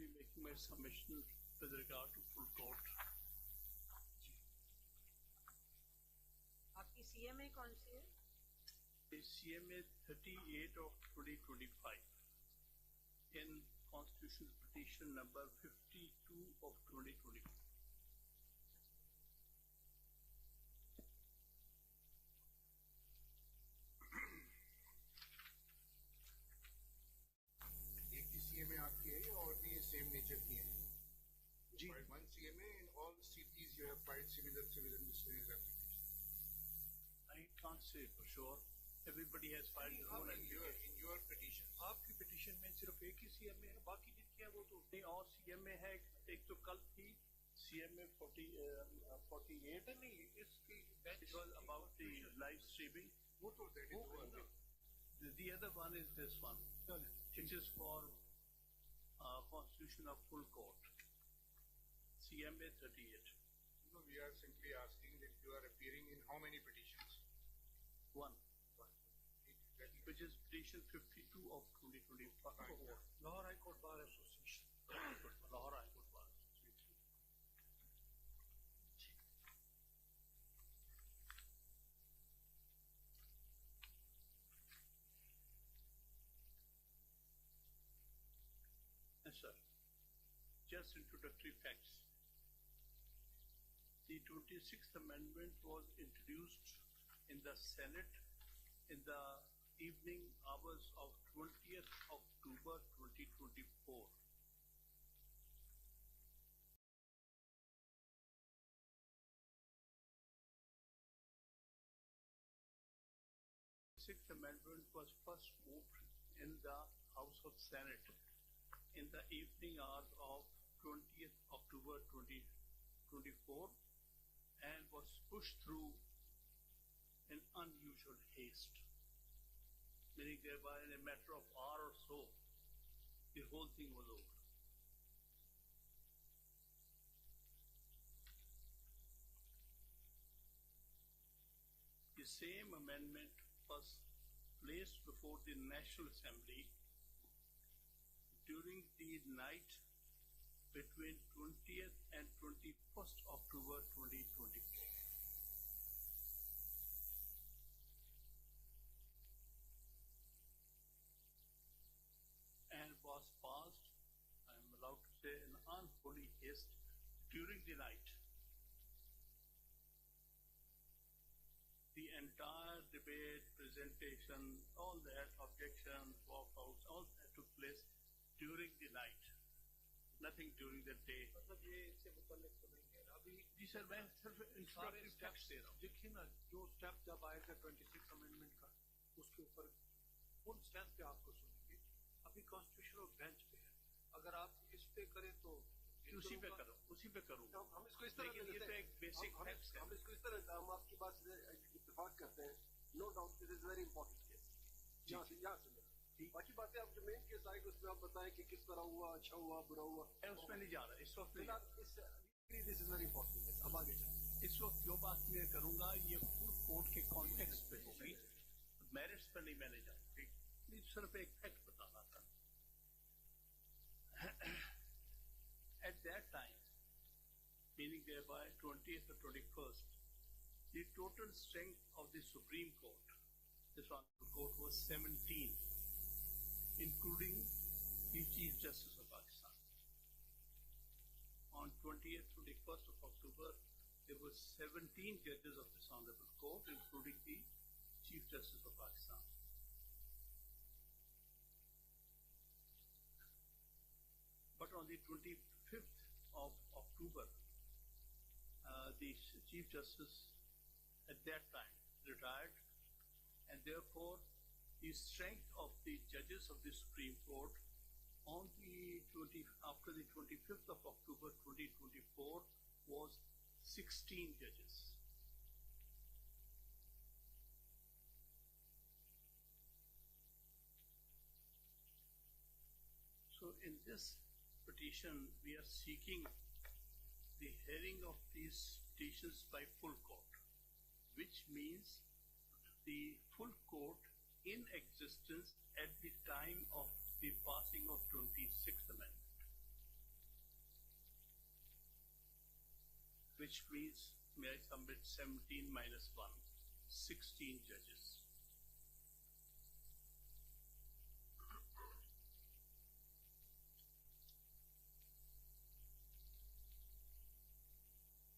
be making my submission with regard to full court. आपकी CMA कौन सी है? The CMA 38 of 2025 in Constitutional Petition number 52 of 2024. एक ही CMA आपकी है और भी सेम नेचर की है? जी. One CMA in all cities you have filed civil and miscellaneous applications. I can't say for sure. Everybody has filed their own application. In your petitions. आपकी petition में सिर्फ एक ही CMA है, बाकी जितनी है वो तो नहीं और CMA है, एक तो कल थी CMA 48. नहीं इसकी It was about the live streaming. वो तो that is over. The other one is this one, which is for Constitution of Full Court, CMA 38. No, we are simply asking that you are appearing in how many petitions? One, Exactly. which is petition 52 of 2024. Lahore high court bar association. Lahore High Court Bar Association. Yes, sir. Just introductory facts. The 26th Amendment was introduced in the Senate in the evening hours of 20th October 2024. Sixth Amendment was first moved in the House of Senate in the evening hours of 20th October 2024 and was pushed through in unusual haste, meaning thereby in a matter of hour or so, the whole thing was over. The same amendment was placed before the National Assembly during the night between 20th and 21st October 2024. And was passed, I am allowed to say, in unholy haste during the night. The entire debate, presentation, all that, objections, walkouts, all that took place during the night. Nothing during the day. मतलब ये इससे मुताल्लिक तो नहीं है अभी. जी sir, मैं सिर्फ instructive text दे रहा हूँ. देखिए ना जो स्टेप जब आएगा 26 अमेंडमेंट का उसके ऊपर उन स्टेप पे आपको सुनेंगे. अभी कॉन्स्टिट्यूशनल बेंच पे है. अगर आप इस पे करें तो उसी पे करो, उसी पे करूँ. हम इसको इस तरह लेकिन ये तो एक बेसिक फैक्ट है. हम इसको इस तरह हम आपकी बात से इत्तेफाक करते हैं. No doubt this is very important case. यहाँ से बाकी बातें आप जो मेन केस आएगी उसमें आप बताएं कि किस तरह हुआ, अच्छा हुआ, बुरा हुआ. मैं उसमें नहीं जा रहा इस वक्त. This is very important case. अब आगे चलते. इस वक्त जो बात मैं करूंगा ये फुल कोर्ट के कॉन्टेक्स्ट पे होगी, मेरिट्स पर नहीं मैंने जाऊंगी. सिर्फ एक फैक्ट बताना था. At that time, meaning thereby 20th or 21st, the total strength of the Supreme Court, this Honorable Court, was 17, including the Chief Justice of Pakistan. On 20th, 21st of October, there were 17 judges of this Honorable Court, including the Chief Justice of Pakistan. But on the 25th of October, the Chief Justice at that time retired, and therefore the strength of the judges of the Supreme Court after the 25th of October 2024 was 16 judges. So in this petition, we are seeking the hearing of these petitions by full court, which means the full court in existence at the time of the passing of 26th Amendment. which means may I submit 17 minus 1, 16 judges.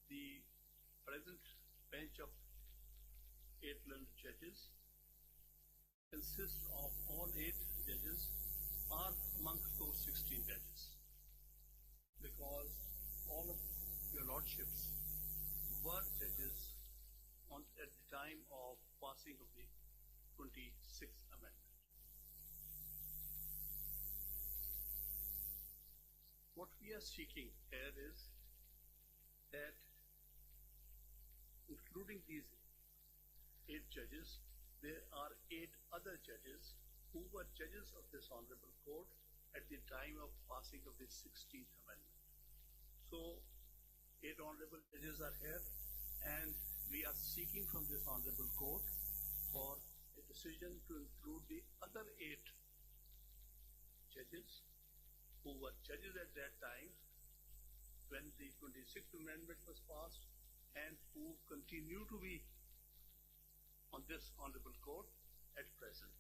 The present bench of 8 learned judges consists of all 8 judges are amongst those 16 judges, because all of your lordships were judges at the time of passing of the 26th Amendment. What we are seeking here is that, including these 8 judges, there are 8 other judges who were judges of this Honorable Court at the time of passing of the 16th Amendment. So, 8 Honorable judges are here, and we are seeking from this Honorable Court for a decision to include the other 8 judges who were judges at that time when the 26th Amendment was passed, and who continue to be on this Honorable Court at present,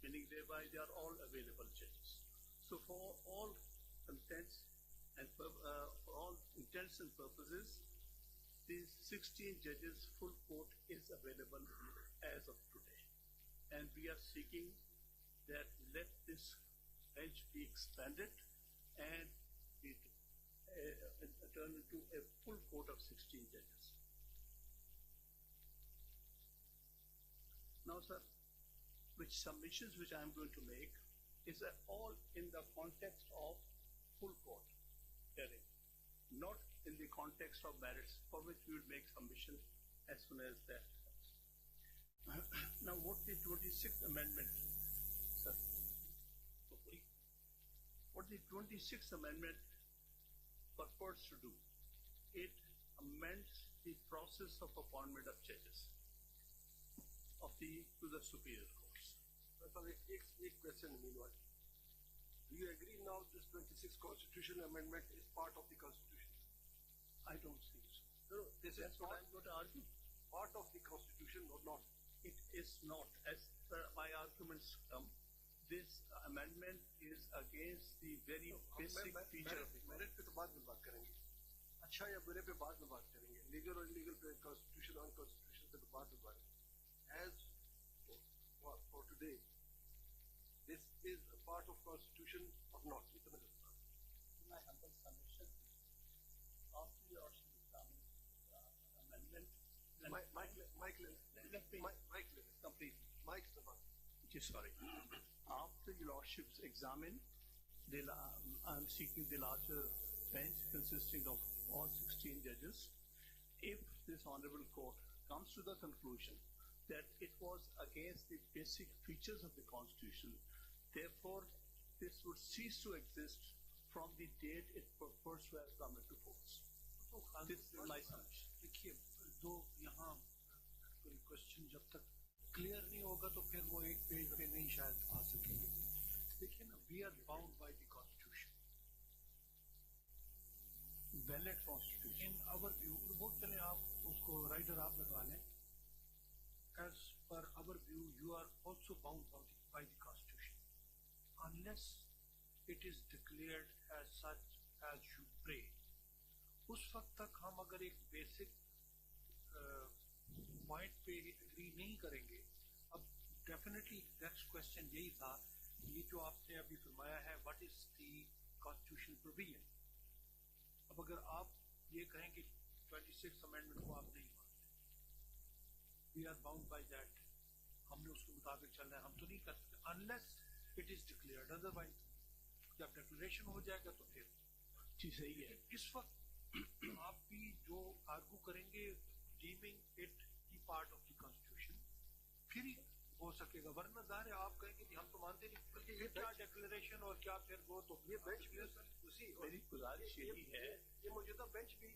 meaning thereby they are all available judges. So for all intents and purposes, these 16 judges full court is available as of today, and we are seeking that let this bench be expanded and be turned into a full court of 16 judges. Now, sir, which submissions which I am going to make is all in the context of full court hearing, not in the context of merits, for which we will make submission as soon as that comes. Now, what the 26th Amendment, sir, what the 26th Amendment purports to do, it amends the process of appointment of judges to the superior courts. एक question meanwhile. Do you agree now this 26th Constitutional Amendment is part of the Constitution? I don't think so. No, this That's is what not I'm going to argue. part of the Constitution or not? It is not. As per my arguments come, this amendment is against the very basic feature of the merit पे तो बाद में बात करेंगे. अच्छा या बुरे पे बाद में बात करेंगे. लीगल और इलीगल पे, कॉन्स्टिट्यूशन और कॉन्स्टिट्यूशन पे तो बाद में बात करेंगे. As for today, this is a part of Constitution or not? My humble submission, after your examining amendment, Mike, let me complete. Mike's the one. Sorry. After your lordships examine, I'm seeking the larger bench consisting of all 16 judges. If this Honorable Court comes to the conclusion that it was against the basic features of the Constitution, therefore this would cease to exist from the date it purports to have come into force. This is my submission. देखिए, दो यहाँ question जब तक clear नहीं होगा तो फिर वो एक पेज पे नहीं शायद आ सकेंगे. देखिए ना, we are bound by the constitution, Valid Constitution. In our view, वो चले आप उसको राइटर आप लगा लें. As per our view, you are also bound by the Constitution, unless it is declared as such as you pray. उस वक्त तक हम अगर एक बेसिक पॉइंट पे एग्री नहीं करेंगे. अब डेफिनेटली नेक्स्ट क्वेश्चन यही था, ये जो आपने अभी फरमाया है, what is the constitutional provision. अब अगर आप ये कहें कि 26th अमेंडमेंट को आप नहीं मानते, we are bound by that, हमने उसके मुताबिक चलना है, हम तो नहीं कर सकते unless it is declared. Otherwise जब डिक्लेरेशन हो जाएगा तो फिर जी सही है. इस वक्त आप भी जो आर्गू करेंगे डीमिंग इट की पार्ट ऑफ द कॉन्स्टिट्यूशन, फिर ही हो सकेगा. वरना ज़ाहिर है आप कहेंगे कि हम तो मानते नहीं, बल्कि ये क्या डिक्लेरेशन और क्या फिर वो, तो ये बेंच भी उसी मेरी गुजारिश यही है, ये मौजूदा बेंच भी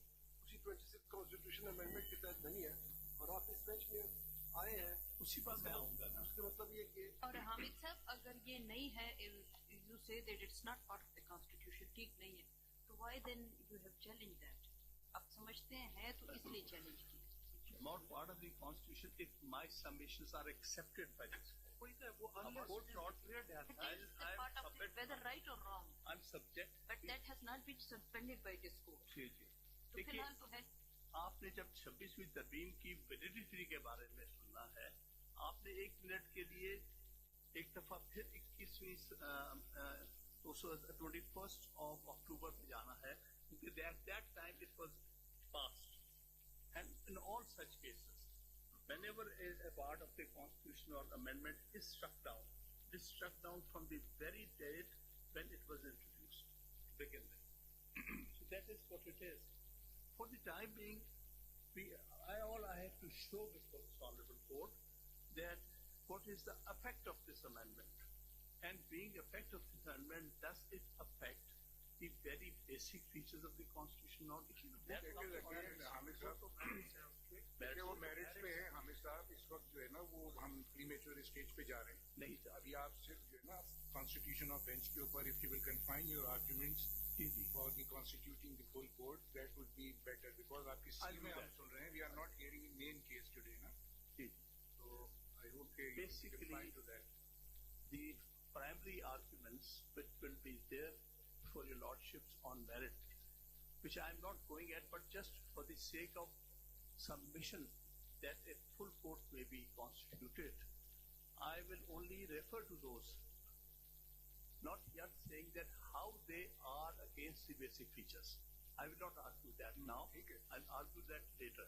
उसी 26th कॉन्स्टिट्यूशन अमेंडमेंट के तहत नहीं है, और आप इस बेंच में आए हैं, उसी पर मैं आऊंगा ना. उसका मतलब ये कि और हामिद साहब, अगर ये नहीं है, you say that it's not part of the constitution, ठीक नहीं है, तो why then you have challenge that. अब समझते हैं तो इसलिए चैलेंज किया। Not part of the constitution if my submissions are accepted by this court. वही तो है, वो unless court not cleared है। It is the part of it, whether right or wrong, I'm subject. but that has not been suspended by this court. जी जी। तो देखिए, फिलहाल तो है। आपने जब 26वीं तरमीम की वैलिडिटी के बारे में सुनना है, आपने 1 मिनट के लिए एक दफा फिर 21st of October पे जाना है, क्योंकि at that time it was passed. And in all such cases, whenever a part of the constitutional amendment is struck down, it is struck down from the very date when it was introduced to begin with. So that is what it is. For the time being, all I have to show before this honorable court that what is the effect of this amendment, and being effect of this amendment, does it affect the very basic features of the constitution? Not देखिए हामिद साहब, देखिए वो marriage पे है हामिद साहब, इस वक्त जो है ना वो हम प्रीमेच्योर स्टेज पे जा रहे हैं। नहीं अभी आप सिर्फ जो है ना कॉन्स्टिट्यूशन ऑफ बेंच के ऊपर if you will confine your arguments for the constituting the full court, that would be better, because आपकी सी में हम सुन रहे हैं, we are not hearing in main case today ना। So I hope you can find to that. The primary arguments which will be there for your lordships on merit, which I am not going at, but just for the sake of submission that a full court may be constituted, I will only refer to those, not yet saying that how they are against the basic features. I will not argue that now. I'll argue that later.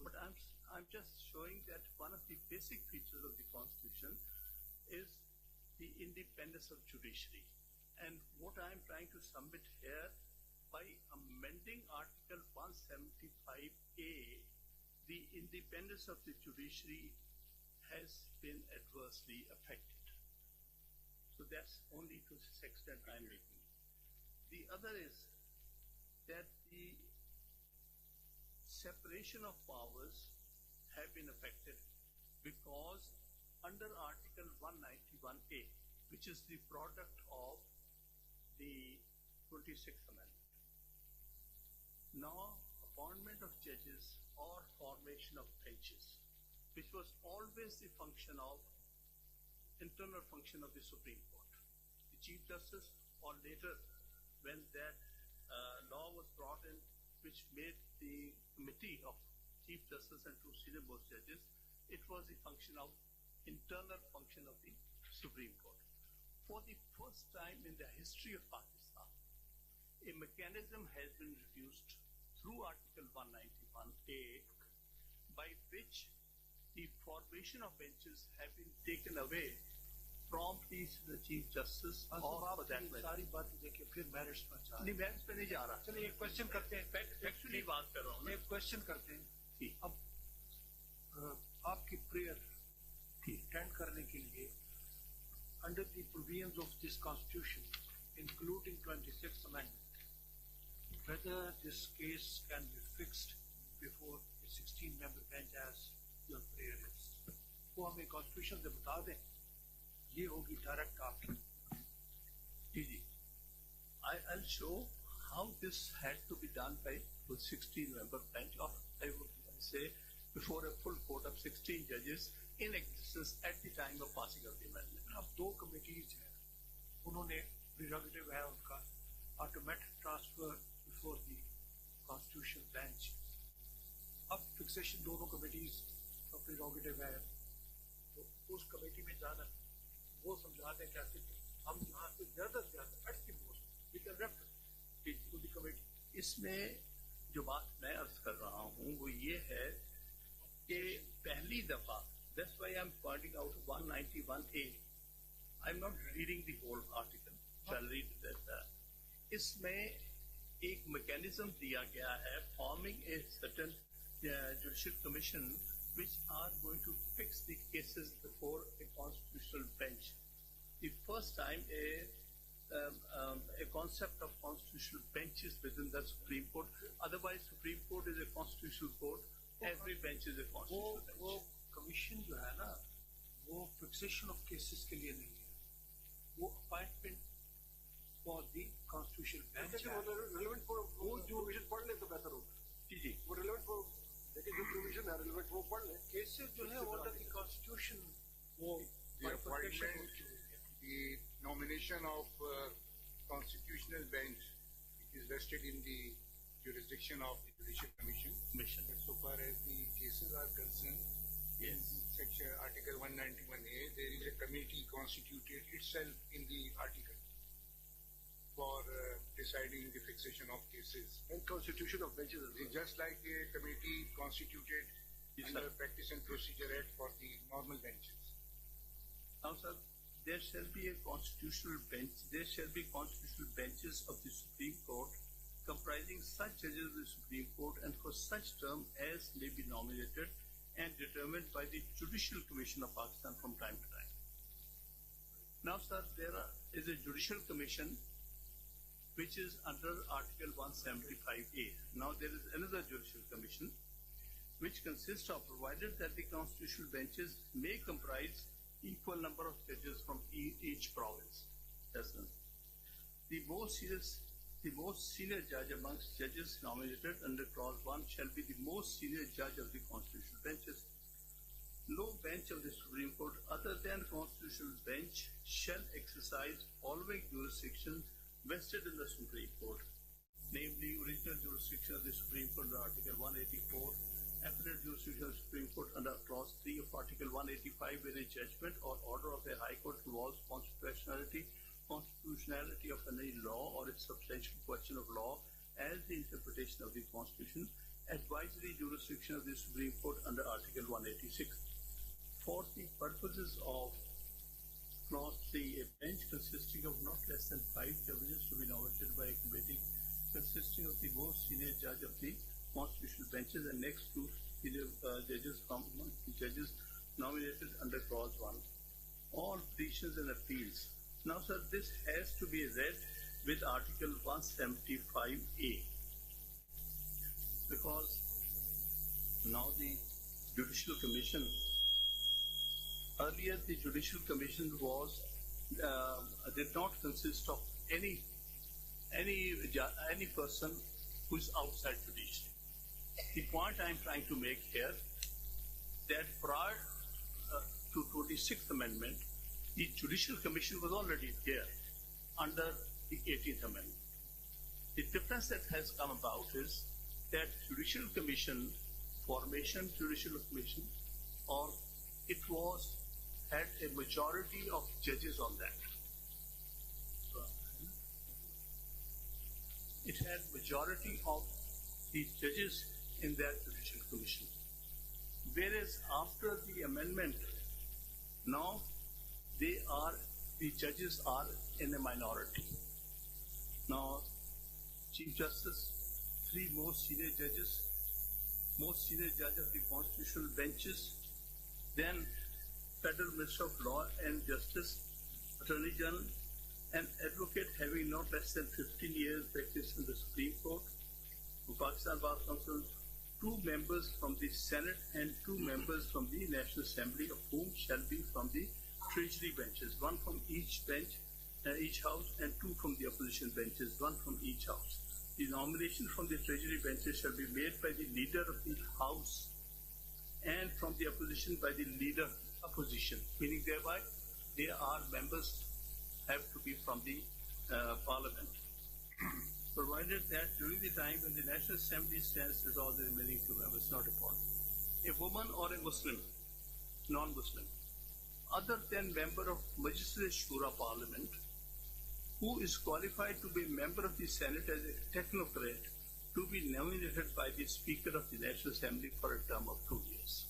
But I'm just showing that one of the basic features of the Constitution is the independence of judiciary. And what I'm trying to submit here, by amending Article 175A, the independence of the judiciary has been adversely affected. So that's only to this extent I'm making. The other is that the separation of powers have been affected because under Article 191A, which is the product of the 26th Amendment, now appointment of judges or formation of benches, which was always the function of internal function of the Supreme Court. The Chief Justice, or later when that law was brought in, which made the committee of Chief Justice and 2 senior most judges, it was the function of internal function of the Supreme Court. For the first time in the history of Pakistan, a mechanism has been introduced through Article 191A by which the formation of benches have been taken away from the Chief Justice or for that matter. सारी बात देखिए फिर merits पर जा नहीं, merits पे नहीं जा रहा। चलिए एक क्वेश्चन करते हैं, एक्चुअली बात कर रहा हूँ एक क्वेश्चन करते हैं। अब आपकी प्रेयर अटेंड करने के लिए under the provisions of this constitution, including 26th Amendment, whether this case can be fixed before a 16-member bench as your prayer is, वो हमें constitution से बता दें, ये होगी direct आपकी। जी, I'll show how this had to be done by a 16-member bench, or I would say before a full court of 16 judges in existence at the time of passing of the amendment. अब 2 committees हैं, उन्होंने prerogative है उनका automatic transfer before the constitution bench. अब fixation दोनों committees का prerogative है, तो उस कमेटी में जाना, वो समझा दें कैसे कि हम यहाँ से ज्यादा से ज्यादा at the most we can refer to the committee. इसमें जो बात मैं अर्ज कर रहा हूँ वो ये है कि पहली दफा, that's why I'm pointing out 191A. I'm not reading the whole article. Shall read that. इसमें एक mechanism दिया गया है, forming a certain judicial commission which are going to fix the cases before a constitutional bench. The first time a concept of constitutional benches within the Supreme Court. Otherwise, Supreme Court is a constitutional court. Every bench is a constitutional bench. वो commission जो है ना, वो fixation of cases के लिए नहीं है, वो appointment for the constitution bench है। रिलेवेंट फॉर वो जो विजन पढ़ ले तो बेहतर होगा। जी जी वो relevant वो देखिए जो provision है relevant वो पढ़ लें. केसेस जो है वो अंडर द कॉन्स्टिट्यूशन वो The appointment, the nomination of constitutional bench, it is vested in the jurisdiction of the Judicial Commission. Commission. But so far as the cases are concerned, in section Article 191A, there is a committee constituted itself in the article for deciding the fixation of cases. And constitution of benches as well. Just like a committee constituted under Practice and Procedure Act for the normal benches. Now, sir, there shall be a constitutional bench. There shall be constitutional benches of the Supreme Court comprising such judges of the Supreme Court and for such term as may be nominated and determined by the Judicial Commission of Pakistan from time to time. Now, sir, there is a Judicial Commission which is under Article 175A. Now, there is another Judicial Commission which consists of, provided that the constitutional benches may comprise equal number of judges from each province. That's it. The most senior judge amongst judges nominated under Clause 1 shall be the most senior judge of the constitutional benches. No bench of the Supreme Court other than constitutional bench shall exercise following jurisdiction vested in the Supreme Court, namely original jurisdiction of the Supreme Court under Article 184, appellate jurisdiction of the Supreme Court under Clause 3 of Article 185, where a judgment or order of a High Court involves constitutionality of any law or a substantial question of law as the interpretation of the Constitution, advisory jurisdiction of the Supreme Court under Article 186. For the purposes of Clause 3, a bench consisting of not less than 5 judges to be nominated by a committee consisting of the most senior judge of the constitutional benches and next two senior judges from judges nominated under Clause 1. All petitions and appeals. Now, sir, this has to be read with Article 175A because now the Judicial Commission, earlier the Judicial Commission was did not consist of any person who is outside judiciary. The point I am trying to make here that prior to 26th Amendment, the Judicial Commission was already there under the 18th Amendment. The difference that has come about is that Judicial Commission formation, Judicial Commission, or it had a majority of judges on that. It had majority of the judges in that Judicial Commission. Whereas after the amendment, now the judges are in a minority. Now, Chief Justice, 3 most senior judges, most senior judge of the constitutional benches, then Federal Minister of Law and Justice, Attorney General, an advocate having not less than 15 years practice in the Supreme Court, Pakistan Bar Council, 2 members from the Senate and 2 members from the National Assembly, of whom shall be from the Treasury benches, 1 from each bench, each house, and 2 from the opposition benches, 1 from each house. The nomination from the Treasury benches shall be made by the leader of the House and from the opposition by the leader opposition, meaning thereby they are members have to be from the Parliament. Provided that during the time when the National Assembly stands as all the remaining 2 members, not important, a woman or a Muslim, non-Muslim, other than member of Majlis Shura Parliament, who is qualified to be member of the Senate as a technocrat, to be nominated by the Speaker of the National Assembly for a term of 2 years.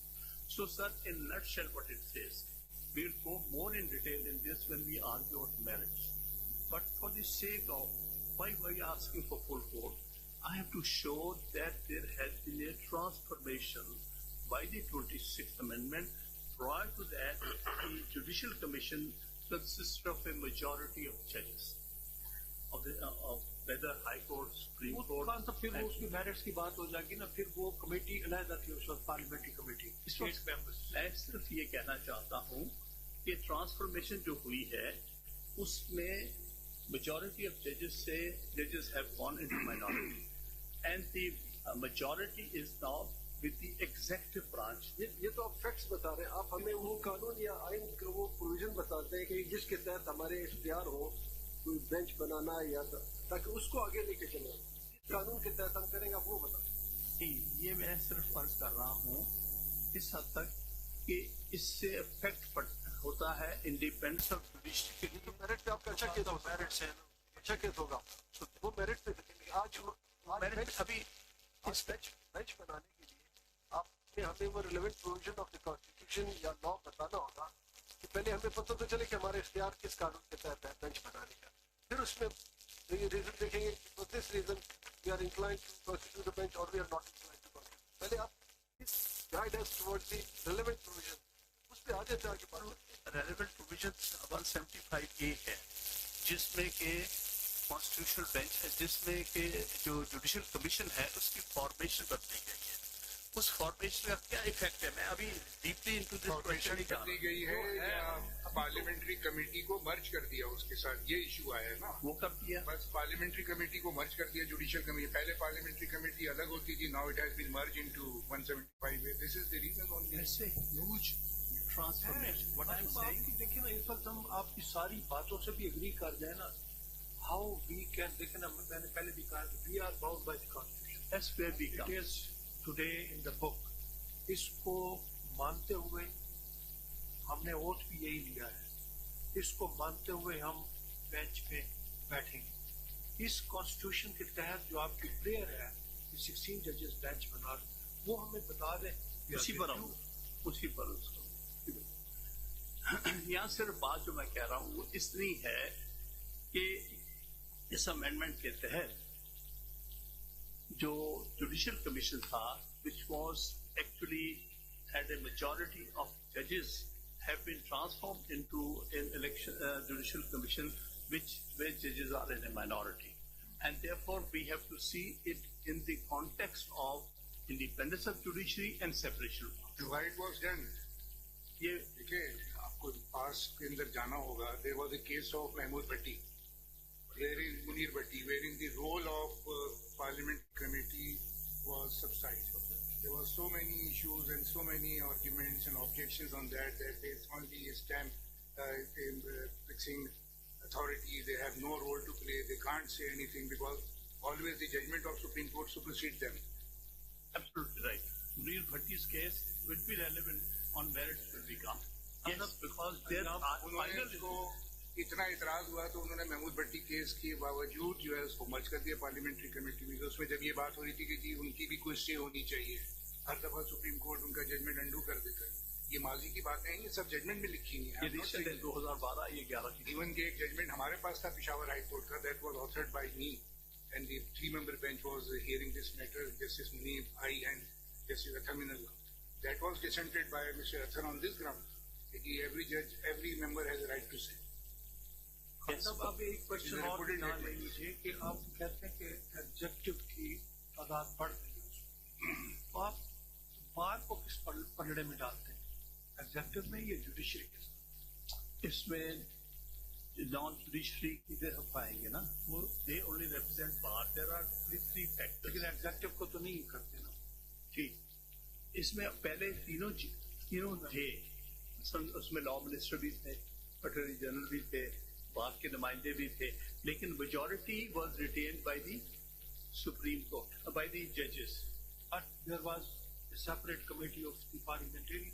So, sir, in a nutshell, what it says, we will go more in detail in this when we argue on merits. But for the sake of why we are asking for full court, I have to show that there has been a transformation by the 26th Amendment. Prior to that, the Judicial Commission consisted of a majority of judges of whether High Court, Supreme Court. तो फिर वो उसकी merits की बात हो जाएगी ना, फिर वो कमेटी अलग थी उस वक्त parliamentary committee, state members. मैं सिर्फ ये कहना चाहता हूँ कि ट्रांसफॉर्मेशन जो हुई है उसमें majority of judges have gone into minority, and the majority is now with the executive branch. ये तो आप फैक्ट्स बता रहे हैं, आप हमें वो कानून या आइन का वो प्रोविजन बताते हैं कि जिसके तहत हमारे इख्तियार हो कोई बेंच बनाना या ताकि उसको आगे लेके चले। कानून के तहत हम करेंगे, आप वो बताएं। ये मैं सिर्फ फर्ज कर रहा हूँ इस हद तक कि इससे इफेक्ट होता है इंडिपेंडेंस ऑफ जुडिशरी। तो मेरिट पे आपका अच्छा केस होगा, मेरिट से अच्छा केस होगा, वो मेरिट पे आज मेरिट अभी बेंच बनाने के लिए आपने हमें वो relevant provision of the constitution या लॉ बताना होगा कि पहले हमें पता तो चले कि हमारे इख्तियार किस कानून के तहत है बेंच बनाने का, फिर उसमें रीजन देखेंगे for this reason we are inclined to constitute the bench और we are not inclined to constitute. पहले आप guide us towards the relevant provision, उस पे आ जाते आगे बात। रेलेवेंट प्रोविजन 175A है जिसमें के कॉन्स्टिट्यूशनल बेंच है, जिसमें के जो जुडिशियल कमीशन है उसकी फॉर्मेशन बदली गई है। उस फॉर्मेशन का क्या इफेक्ट है, मैं अभी डीपली इनटू दिस क्वेश्चन नहीं जा दी गई है या पार्लियामेंट्री कमेटी को मर्ज कर दिया उसके साथ, ये इशू आया है ना। वो कर दिया, बस पार्लियामेंट्री कमेटी को मर्ज कर दिया जुडिशियल कमेटी। पहले पार्लियामेंट्री कमेटी अलग होती थी, now it has been merge into 175A। This is the reason only. ऐसे huge transformation. What I am saying, देखिए ना, इस वक्त हम आपकी सारी बातों से भी एग्री कर जाए ना, हाउ वी कैन, देखिए ना, मैंने पहले भी कहा we are bound by the constitution, that's where we it come. Is today in the book. इसको मानते हुए हमने वोट भी यही लिया है, इसको मानते हुए हम बेंच पे बैठेंगे। इस कॉन्स्टिट्यूशन के तहत जो आपकी प्रेयर है 16 जजेस बेंच बना रहे, वो हमें बता दें। उसी पर आऊँ, उसी पर उसको यहाँ सिर्फ बात जो मैं कह रहा हूँ वो इतनी है कि इस अमेंडमेंट के तहत जो जुडिशियल कमीशन था, which was actually had a majority of judges, have been transformed into an election judicial commission where judges are in a minority, and therefore we have to see it in the context of independence of judiciary and separation of powers. Why it was done? ये देखिए, आपको पास के अंदर जाना होगा। There was a case of Mahmood Bhatti, wherein Munir Bhatti, wherein the role of Parliament committee was subsided. There were so many issues and so many arguments and objections on that it's only a stamp fixing authority. They have no role to play. They can't say anything because always the judgment of Supreme Court supersedes them. absolutely right. Munir Bhatti's case will be relevant on merits will become. Yes, because their उन्होंने final उसको इतना इतराज हुआ तो उन्होंने महमूद भट्टी case के बावजूद जो है उसको मर्ज कर दिया पार्लियामेंट्री कमेटी में। उसमें जब ये बात हो रही थी कि जी उनकी भी कोई स्टे होनी चाहिए, हर दफा सुप्रीम कोर्ट उनका जजमेंट अंडू कर देता है। ये माजी की बातें हैं, ये सब जजमेंट में लिखी हुई ये रिसेंट है 2012 ये 11 की। इवन के एक जजमेंट हमारे पास था पिशावर हाई कोर्ट का, that was authored by me and the 3-member bench was hearing this matter, justice Munib, I and justice Athar Minallah. That was dissented by mister Athar on this ground कि every member has a right to say. अब आप एक question और भी ध्यान ले लीजिए कि आप कहते हैं कि एग्जेक्टिव की तादाद बढ़ गई है, तो आप बार को किस पलड़े में डालते हैं, एग्जेक्टिव में या जुडिशरी के साथ? इसमें नॉन जुडिशरी किधर हम पाएंगे ना, वो they only represent bar. There are 3 factors, लेकिन एग्जेक्टिव को तो नहीं करते ना। ठीक, इसमें पहले तीनों थे, उसमें लॉ मिनिस्टर भी थे, अटॉर्नी जनरल भी थे, बार के नुमाइंदे भी थे, लेकिन majority was retained by the supreme court, by the जजेस। But there was a separate committee of the parliamentary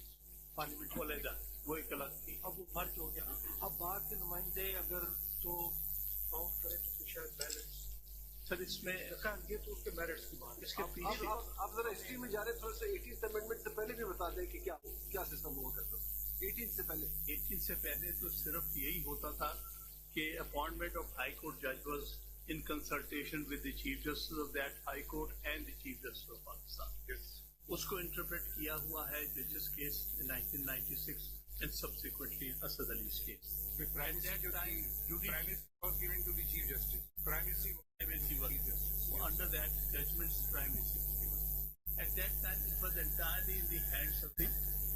वो एक अलग थी। अब वो मर्ज हो गया। अब बाहर के नुमाइंदे अगर तो काउंट करें तो शायद बैलेंस। सर इसमें ये तो उसके मेरिट्स की बात है। इसके पीछे आप जरा हिस्ट्री में जा रहे थोड़ा सा 18th अमेंडमेंट से पहले भी बता दें कि क्या सिस्टम हुआ करता था 18 से पहले। 18 से पहले तो सिर्फ यही होता था कि अपॉइंटमेंट ऑफ हाई कोर्ट जज was in consultation with the chief justice of that high court and the chief justice of Pakistan. उसको इंटरप्रेट किया हुआ है जजेस case in 1996 and subsequently Asad Ali's case. The primacy was given to the chief justice. Primacy was chief justice. Under that judgment's primacy was given. At that time, it was entirely in the hands of the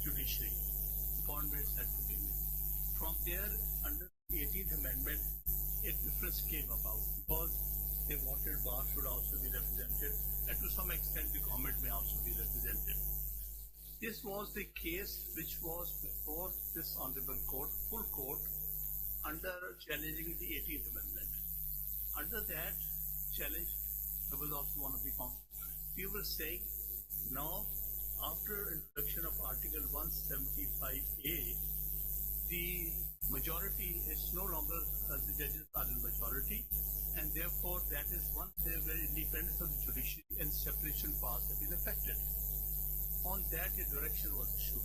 judiciary. Appointments had to be made. From there, under the 18th Amendment, a difference came about because they wanted bar should also be represented, and to some extent the government may also be represented. This was the case which was before this honorable court, full court, under challenging the 18th Amendment. Under that challenge, there was also one of the we were saying now, after introduction of Article 175A, the majority is no longer, the judges are in majority, and therefore that is one where independence of the judiciary and separation powers have been affected. On that, a direction was issued,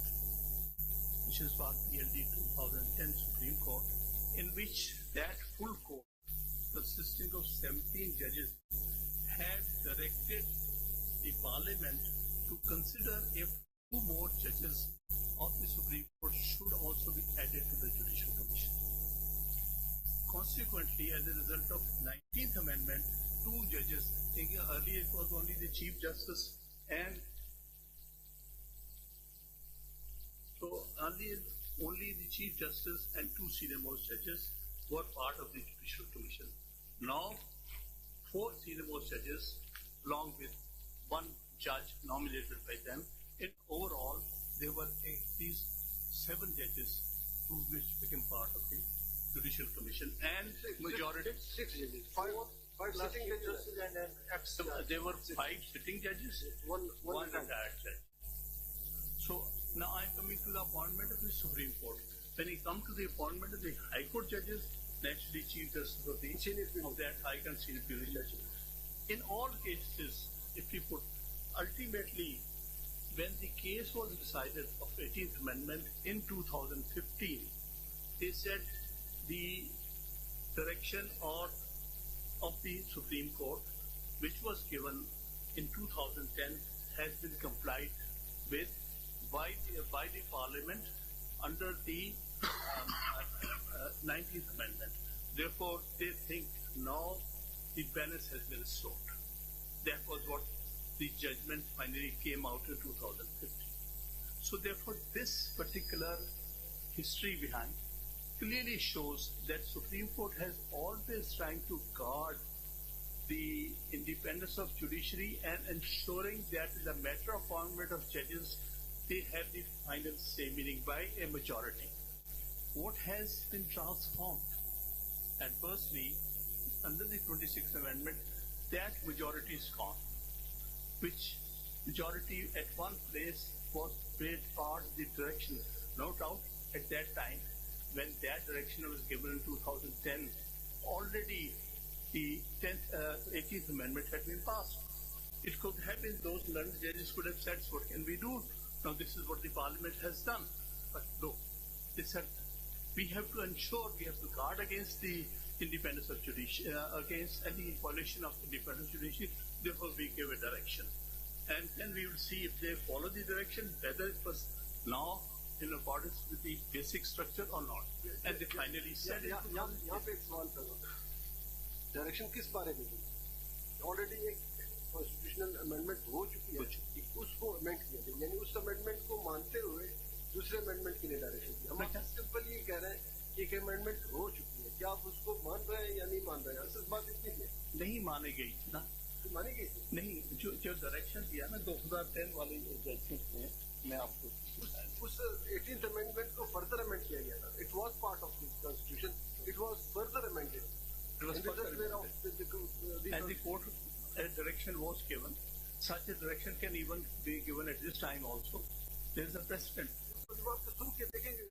which is part PLD 2010 Supreme Court, in which that full court, consisting of 17 judges, had directed the Parliament to consider if 2 more judges of the Supreme Court should also be added to the Judicial Commission. Consequently, as a result of 19th Amendment, 2 judges, earlier it was only the Chief Justice and only the Chief Justice and 2 senior-most judges were part of the Judicial Commission. Now, 4 senior-most judges, along with 1 judge nominated by them, in overall, there were these 7 judges which became part of the Judicial Commission, and majority. 6 judges. 5 sitting judges and an ex. There were 5 sitting judges, one retired judge. So now I'm coming to the appointment of the Supreme Court. When you come to the appointment of the High Court judges, naturally Chief Justice of that High Court Senior Penal Judge. In all cases, if we put, ultimately, when the case was decided of 18th Amendment in 2015, they said the direction of the Supreme Court, which was given in 2010, has been complied with by the Parliament under the 19th Amendment. Therefore, they think now the balance has been restored. That was what the judgment finally came out in 2015. So therefore, this particular history behind clearly shows that Supreme Court has always trying to guard the independence of judiciary and ensuring that in the matter of appointment of judges, they have the final say, meaning by a majority. What has been transformed? Adversely, under the 26th Amendment, that majority is gone, which majority at one place was played part of the direction. No doubt, at that time, when that direction was given in 2010, already the 18th Amendment had been passed. It could have been those learned judges could have said, so what can we do? Now this is what the Parliament has done. But no, they said, we have to ensure, we have to guard against the independence of judiciary, against any violation of independence of judiciary, therefore we give a direction. And then we will see if they follow the direction, whether it was now in accordance with the basic structure or not. And they finally said it. यहाँ पे एक सवाल करो, direction किस बारे में थी? Already एक कॉन्स्टिट्यूशनल अमेंडमेंट हो चुकी है, उसको अमेंड किया गया, यानी उस अमेंडमेंट को मानते हुए दूसरे अमेंडमेंट के लिए डायरेक्शन दिया। हम सिंपल ये कह रहे हैं कि एक अमेंडमेंट हो चुकी है, क्या आप उसको मान रहे हैं या नहीं मान रहे हैं? असल बात इतनी है, नहीं मानी गई ना, तो मानी गई थी नहीं। जो डायरेक्शन दिया ना 2010 वाले जजमेंट में, मैं आपको उस 18th अमेंडमेंट को फर्दर अमेंड किया गया था। It was part of this constitution, it was further amended and the court direction was given. Such a direction can even be given at this time also. There is a precedent. आप तो सुन के देखेंगे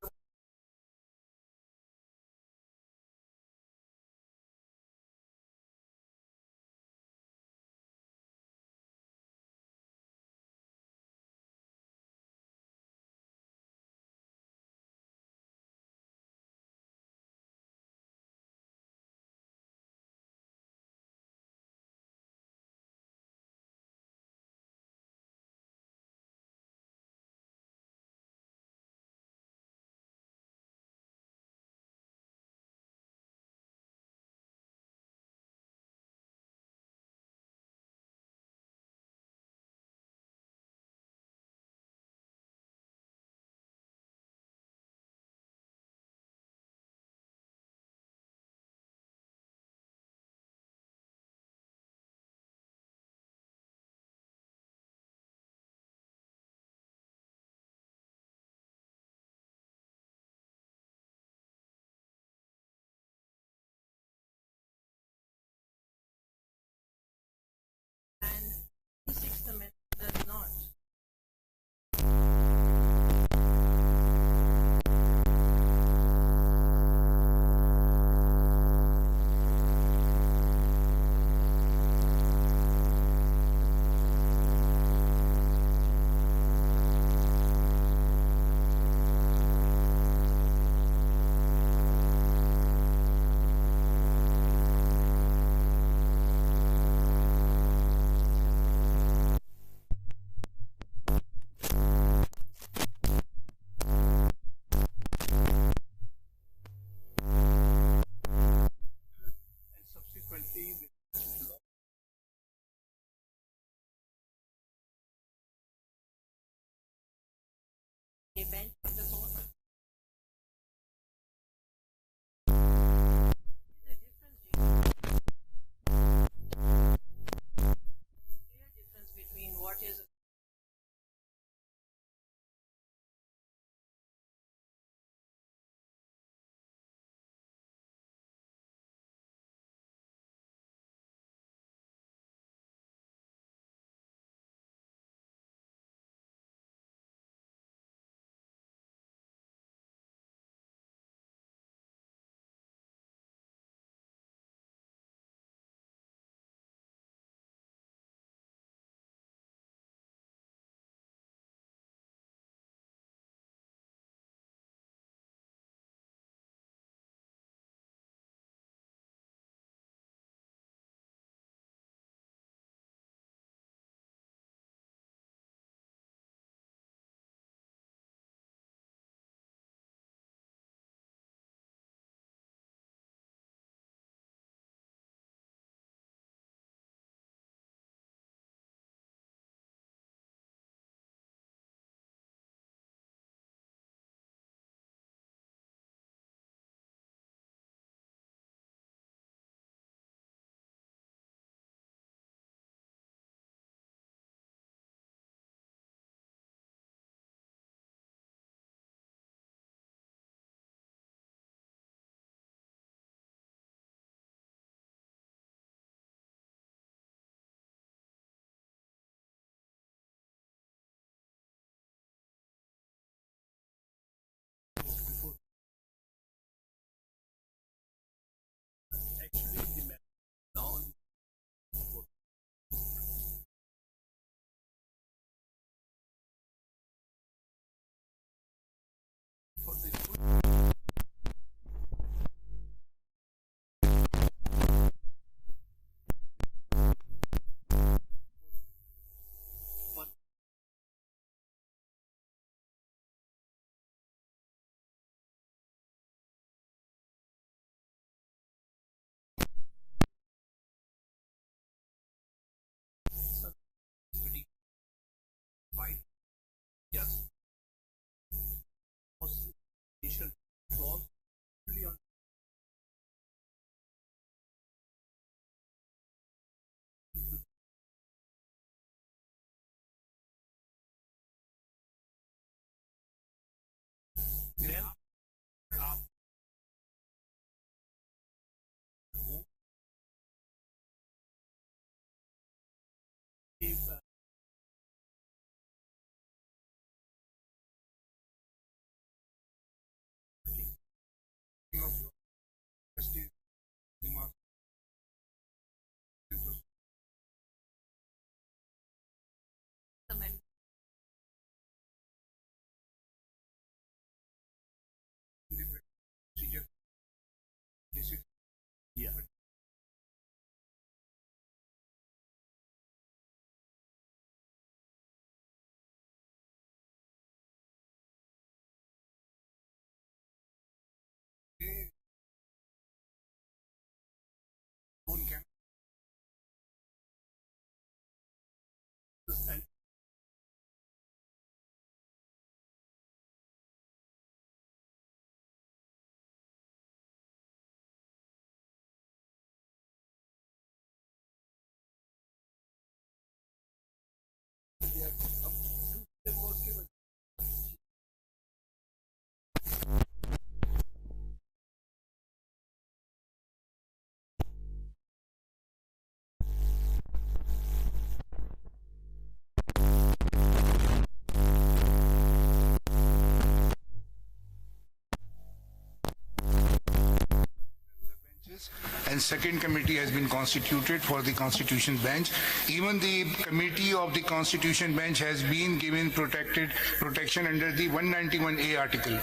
And second committee has been constituted for the Constitution Bench. Even the committee of the Constitution Bench has been given protection under the 191A article.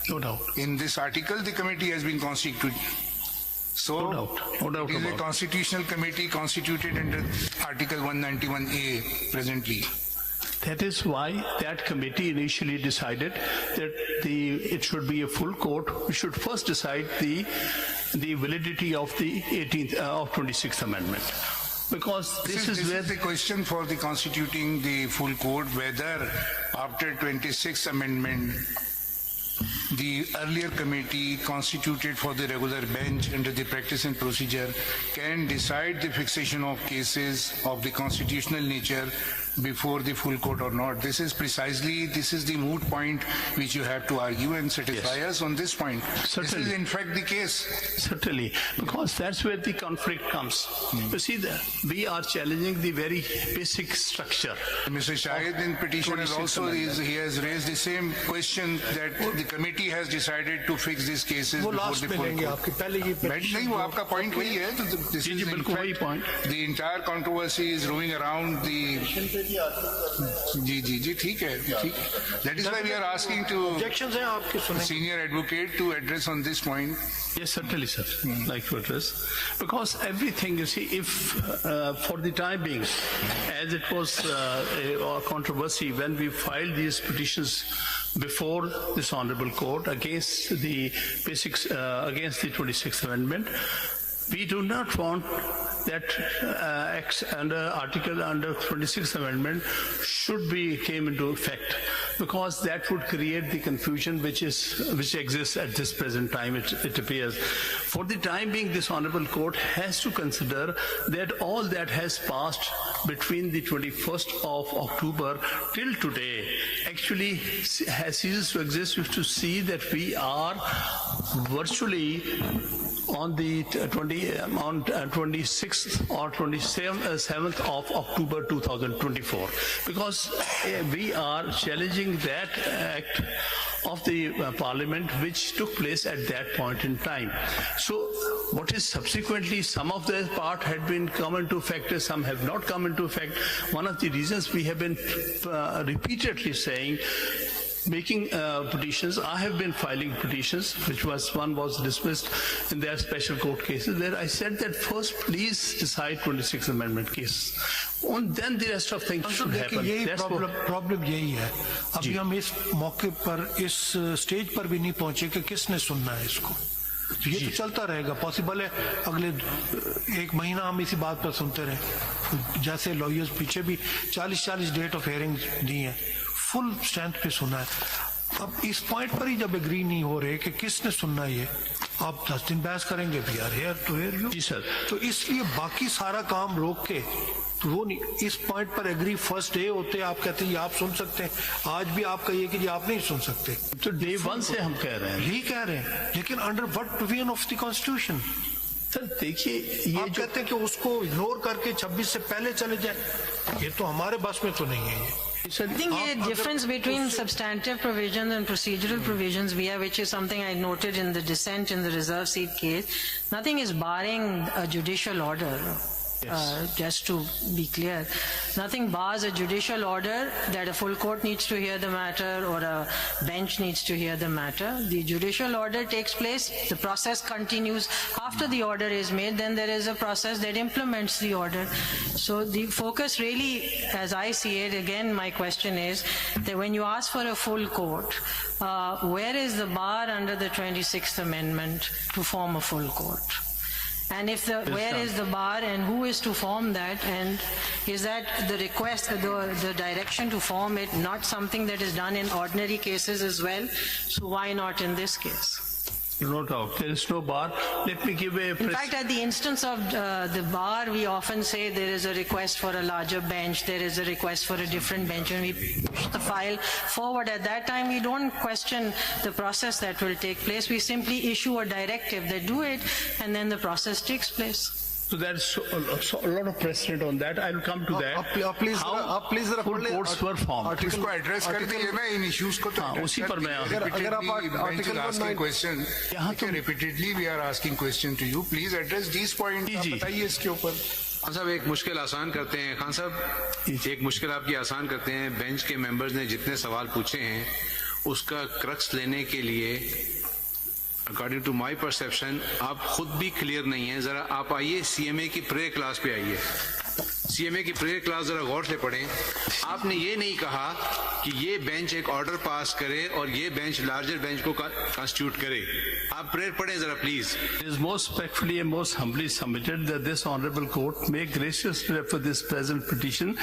No doubt. In this article, the committee has been constituted. So, No doubt it is a about it. constitutional committee constituted under Article 191A presently. That is why that committee initially decided that it should be a full court. We should first decide the validity of the 26th Amendment. Because this is where the question for the constituting the full court, whether after 26th Amendment, the earlier committee constituted for the regular bench under the practice and procedure can decide the fixation of cases of the constitutional nature before the full court or not. This is the moot point which you have to argue and satisfy us on this point. Certainly. This is in fact the case. Certainly, because that's where the conflict comes. You see, we are challenging the very basic structure. Mr. Shahid in petition has also he has raised the same question that the committee has decided to fix these cases वो before last the में full लेंगे court. आपके पहले ये नहीं, वो आपका point वही है. This जी, is in बिल्कुल वही fact point. the entire controversy is roaming around the. जी ठीक है. That is why we are asking to objections हैं आपके सुने senior advocate to address on this point. Yes, certainly, sir. Like to address. Because everything, you see, if for the time being, as it was a controversy when we filed these petitions before this honorable court against the basics, against the 26th Amendment, we do not want that article under 26th Amendment came into effect, because that would create the confusion which exists at this present time. It appears. For the time being, this honorable court has to consider that all that has passed between the 21st of October till today actually has ceased to exist. We have to see that we are virtually on the 26th or 27th of October 2024, because we are challenging that act of the parliament which took place at that point in time. So what is subsequently, some of the part had been come into effect, some have not come into effect. One of the reasons we have been repeatedly saying, making petitions, I have been filing petitions, one was dismissed in their special court cases, where I said that first please decide 26th Amendment cases, and then the rest of things should happen. यही That's problem यही है. अभी हम इस मौके पर इस stage पर भी नहीं पहुंचे कि किसने सुनना है इसको. ये तो चलता रहेगा. पॉसिबल है अगले एक महीना हम इसी बात पर सुनते रहे. जैसे लॉयर्स पीछे भी 40 डेट ऑफ हियरिंग दी है, फुल स्ट्रेंथ पे सुना है. अब इस पॉइंट पर ही जब एग्री नहीं हो रहे कि किसने सुनना ये, आप 10 दिन बहस करेंगे, we are here to hear you. जी सर. तो इसलिए बाकी सारा काम रोक के वो नहीं, इस पॉइंट पर एग्री फर्स्ट डे होते आप कहते हैं आप सुन सकते हैं. आज भी आप कहिए कि आप नहीं सुन सकते, तो डे 1 से हम कह रहे हैं. यही कह रहे हैं, लेकिन under what provision of the constitution. Sir देखिए, ये आप कहते हैं कि उसको इग्नोर करके 26 से पहले चले जाए, ये तो हमारे बस में तो नहीं है. ये I think the difference between substantive provisions and procedural provisions which is something I noted in the dissent in the reserve seat case, nothing is barring a judicial order. Just to be clear, nothing bars a judicial order that a full court needs to hear the matter or a bench needs to hear the matter. The judicial order takes place, the process continues. After the order is made, then there is a process that implements the order. So the focus really, as I see it, again my question is that when you ask for a full court, where is the bar under the 26th Amendment to form a full court? And if where is the bar and who is to form that, and is that the request, the direction to form it, not something that is done in ordinary cases as well? So why not in this case? No doubt, there is no bar. Let me give a... In fact, at the instance of the bar, we often say there is a request for a larger bench, there is a request for a different bench, and we push the file forward. At that time, we don't question the process that will take place. We simply issue a directive that do it, and then the process takes place. So there's a lot of precedent on that. I'll come to that. आप please जरा full courts were formed. इसको address कर दिए ना इन issues को, तो हाँ, उसी पर मैं अगर आप आर्टिकल क्वेश्चन यहाँ तो repeatedly we are asking question to you, please address this point, बताइए इसके ऊपर। खान साहब एक मुश्किल आसान करते हैं, खान साहब एक मुश्किल आपकी आसान करते हैं। बेंच के मेंबर्स ने जितने सवाल पूछे हैं उसका क्रक्स लेने के लिए अकॉर्डिंग टू माई परसेप्शन आप खुद भी क्लियर नहीं है। जरा आप आइए सीएमए की प्रेयर क्लास पे आइए, सीएमए की प्रेयर क्लास जरा गौर से पढ़ें। आपने ये नहीं कहा कि ये बेंच एक ऑर्डर पास करे और ये बेंच लार्जर बेंच को कॉन्स्टिट्यूट करे। आप प्रेयर पढ़ें जरा please. It is most respectfully and most humbly submitted that this honorable court may graciously refer this present petition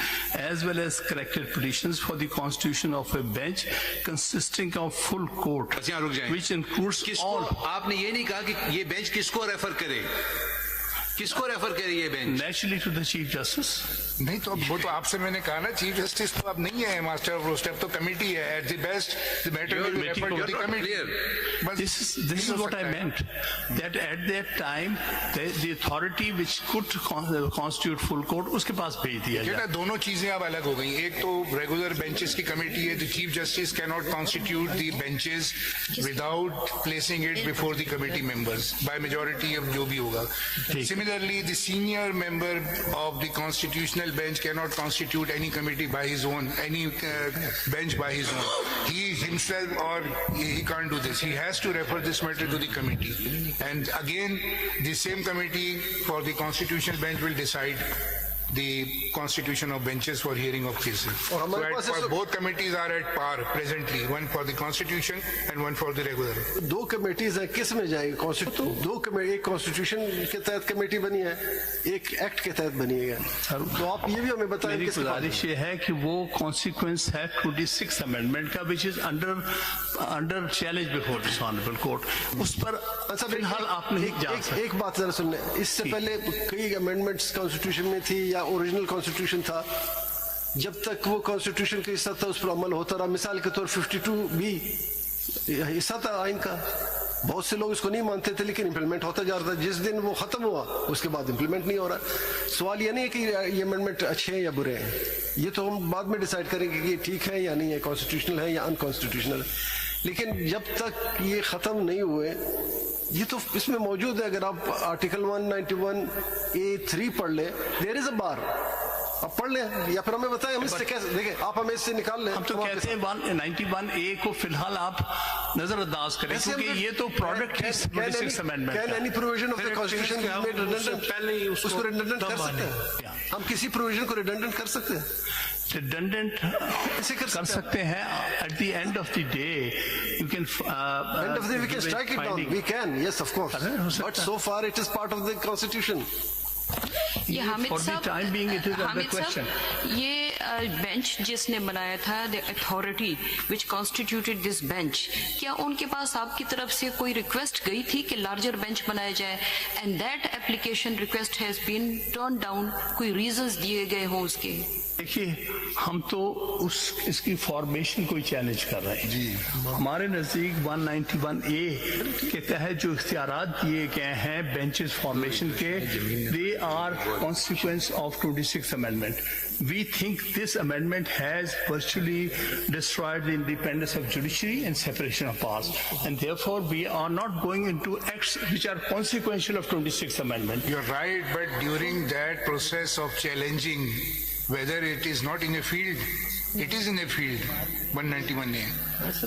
as well as corrected petitions for the constitution of a bench consisting of full court, बस यहाँ रुक जाएं। which includes all. आपने ये नहीं कहा कि ये बेंच किसको रेफर करे, किसको रेफर करे ये bench? Naturally to the Chief Justice. नहीं तो वो तो आपसे मैंने कहा ना, चीफ जस्टिस तो अब नहीं है मास्टर ऑफ रोस्टर, तो कमिटी है। At the best the matter will be referred to the committee. This is what I meant, that at that time the authority which could constitute full court उसके पास भेज दिया बेटा जाए। दोनों चीजें अब अलग हो गई। एक तो रेगुलर बेंचेस की कमेटी है, the chief justice can not constitute the benches without placing it before the committee members by majority of जो भी होगा। Similarly the senior member of the constitutional bench cannot constitute any committee by his own, any bench by his own. He himself or he can't do this. He has to refer this matter to the committee. And again, the same committee for the constitutional bench will decide the constitution of benches for hearing of cases. So both committees are at par presently, one for the constitution and one for the regular. दो committees है, किस में जाएगी? दो committee, एक constitution के तहत committee बनी है, एक एक्ट के तहत बनी है। तो आप ये भी हमें बताएं। मेरी गुजारिश ये है कि वो कॉन्सिक्वेंस है 26 अमेंडमेंट का, which is under challenge before this honourable court. उस पर अच्छा फिलहाल आप नहीं जा सकते। एक बात जरा सुनने, इससे पहले कई अमेंडमेंट्स कॉन्स्टिट्यूशन में थी या ओरिजिनल कॉन्स्टिट्यूशन था, जब तक वो कॉन्स्टिट्यूशन का हिस्सा था उस पर अमल होता रहा। मिसाल के तौर 52B हिस्सा था आइन का, बहुत से लोग इसको नहीं मानते थे लेकिन इंप्लीमेंट होता जा रहा था। जिस दिन वो खत्म हुआ उसके बाद इंप्लीमेंट नहीं हो रहा। सवाल ये नहीं है कि ये अमेंडमेंट अच्छे हैं या बुरे हैं, ये तो हम बाद में डिसाइड करेंगे कि ये ठीक है या नहीं है, कॉन्स्टिट्यूशनल है या अनकॉन्स्टिट्यूशनल। लेकिन जब तक ये खत्म नहीं हुए, ये तो इसमें मौजूद है। अगर आप आर्टिकल 191A3 पढ़ ले, देयर इज अ बार, आप पढ़ लें या फिर हमें बताएं हम इससे कैसे, देखें आप हमें इससे निकाल लें। हम तो कहते हैं 191A को फिलहाल आप नजरअंदाज करें क्योंकि ये तो प्रोडक्ट है 26 amendment. Can any provision of the constitution be made redundant? पहले ही उसको रिडंडेंट कर सकते हैं। हम किसी प्रोविजन को रिडंडेंट कर सकते हैं, रिडंडेंट कर सकते हैं। At the end of the day you can end of the day we can strike it down, we can, yes of course, but so far it is part of the constitution. ये Hamid For the साहब, time being it is under Hamid question. साहब, ये bench जिसने बनाया था, the authority which constituted this bench, क्या उनके पास आपकी तरफ से कोई रिक्वेस्ट गई थी कि लार्जर बेंच बनाया जाए? And that application request has been turn down, कोई रीजंस दिए गए हों उसके? देखिए हम तो इसकी फॉर्मेशन को ही चैलेंज कर रहे हैं जी। हमारे नजदीक 191A के तहत जो इख्तियारात दिए गए हैं बेंचेस फॉर्मेशन के, they are consequence of 26 amendment. We think this amendment has virtually destroyed the independence of judiciary and separation of powers, and therefore we are not going into acts which are consequential of 26th Amendment. You're right, but during that process of challenging whether it is not in a field, it is in a field, 191A.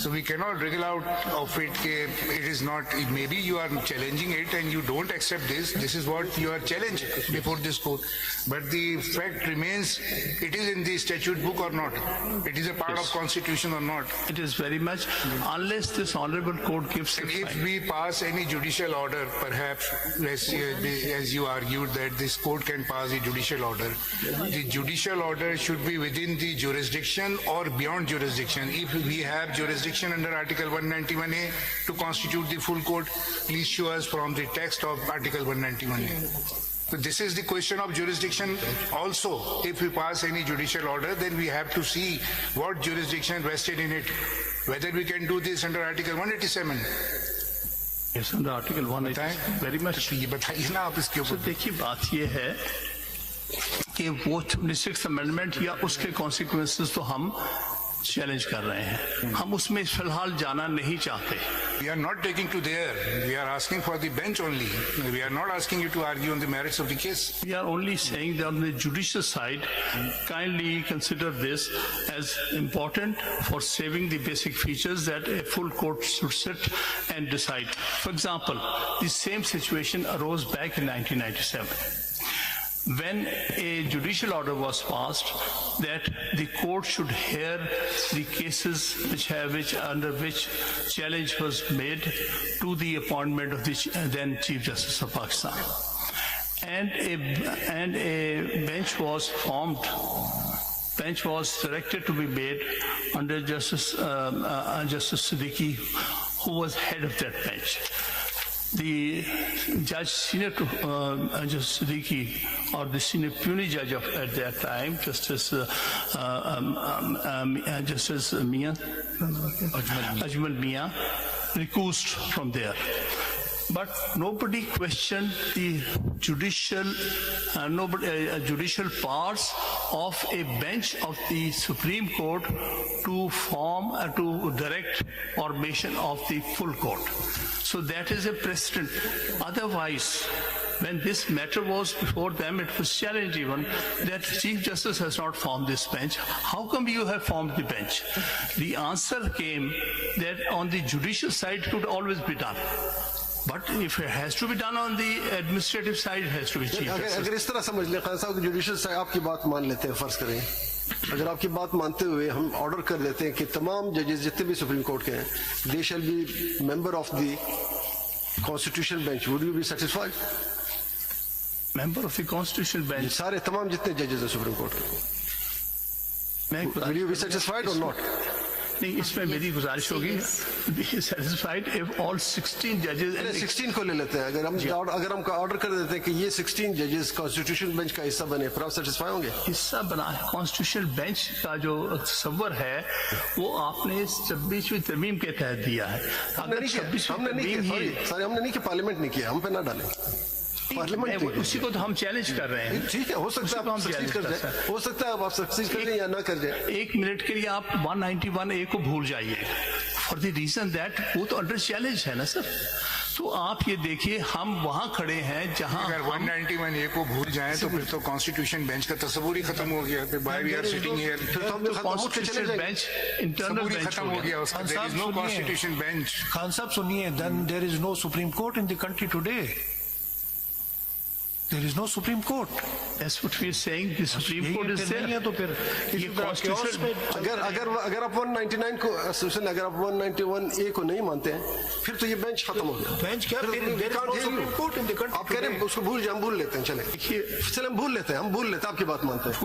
So we cannot wriggle out of it. It is not, maybe you are challenging it and you don't accept this. This is what you are challenged before this court. But the fact remains, it is in the statute book or not. It is a part of constitution or not. It is very much, unless this honorable court gives And a if fine. we pass any judicial order, perhaps, as you argued that this court can pass a judicial order, the judicial order should be within the jurisdiction or beyond jurisdiction. If we have jurisdiction under Article 191A to constitute the full court, please show us from the text of Article 191A. So this is the question of jurisdiction also. If we pass any judicial order, then we have to see what jurisdiction vested in it. Whether we can do this under Article 187. Yes, under Article 1 बताएं very much. ये बताइए ना आप इसके तो ऊपर। देखिए बात ये है कि वो 26th अमेंडमेंट या उसके कॉन्सिक्वेंसेस तो हम चैलेंज कर रहे हैं, हम उसमें फिलहाल जाना नहीं चाहते। We are not taking to there. We are asking for the bench only. We are not asking you to argue on the merits of the case. We are only saying that on the judicial side, kindly consider this as important for saving the basic features that a full court should sit and decide. For example, the same situation arose back in 1997. When a judicial order was passed that the court should hear the cases under which challenge was made to the appointment of the then Chief Justice of Pakistan, and a bench was formed. Bench was directed to be made under Justice Siddiqui, who was head of that bench. The judge senior to Judge Siddiqui, or the senior puisne judge at that time, Justice Mian, Ajmal Mian, recused from there. But nobody questioned the judicial powers of a bench of the Supreme Court to form to direct formation of the full court. So that is a precedent. Otherwise, when this matter was before them, it was challenged even that Chief Justice has not formed this bench. How come you have formed the bench? The answer came that on the judicial side it could always be done. But if it has to be done on the administrative side, it has to be Chief Justice. अगर इस तरह समझ लें खान साहब, judicial side आपकी बात मान लेते हैं, फर्ज करें अगर आपकी बात मानते हुए हम ऑर्डर कर देते हैं कि तमाम जजेस जितने भी सुप्रीम कोर्ट के हैं, they shall be member of the constitutional bench, would you be satisfied? Member of the constitutional bench. सारे तमाम जितने जजेस हैं सुप्रीम कोर्ट के, will you be satisfied or not? नहीं, इसमें मेरी गुजारिश होगी, be satisfied if all 16 judges. 16 को ले लेते हैं, अगर हम ऑर्डर कर देते हैं कि ये 16 जजेस कॉन्स्टिट्यूशनल बेंच का हिस्सा बने, फिर आप सेटिस्फाई होंगे? हिस्सा बना है कॉन्स्टिट्यूशनल बेंच का जो तस्वर है वो आपने 26वीं तरमीम के तहत दिया है। हमने नहीं किया, पार्लियामेंट नहीं किया, हम पे ना डालें। पार्लियामेंट उसी को तो हम चैलेंज कर रहे हैं। ठीक है, हो सकता है आप सक्सीड कर जाए, हो सकता है आप सक्सीड कर जाए या ना कर जाए। एक मिनट के लिए आप 191A को भूल जाइए, फॉर द रीजन दैट वो तो अंडर चैलेंज है ना सर। तो आप ये देखिए, हम वहाँ खड़े हैं जहाँ अगर 191A को भूल जाएं तो फिर तो कॉन्स्टिट्यूशन बेंच का तस्वुर ही खत्म हो गया। By we are sitting here, constitution bench internal bench खत्म हो गया उसका। There is no constitution bench. Khan साहब सुनिए, then there is no supreme court in the country today. There is no Supreme Court. That's what we are saying. The Supreme Court is there. नहीं है तो फिर ये Constitution अगर आप 199 को अगर आप 191A को नहीं मानते हैं, फिर तो ये बेंच खत्म हो गया। बेंच क्या? Supreme court in the country. आप कह रहे हैं उसको हम भूल लेते हैं, चले हम भूल लेते हैं, आपकी बात मानते हैं,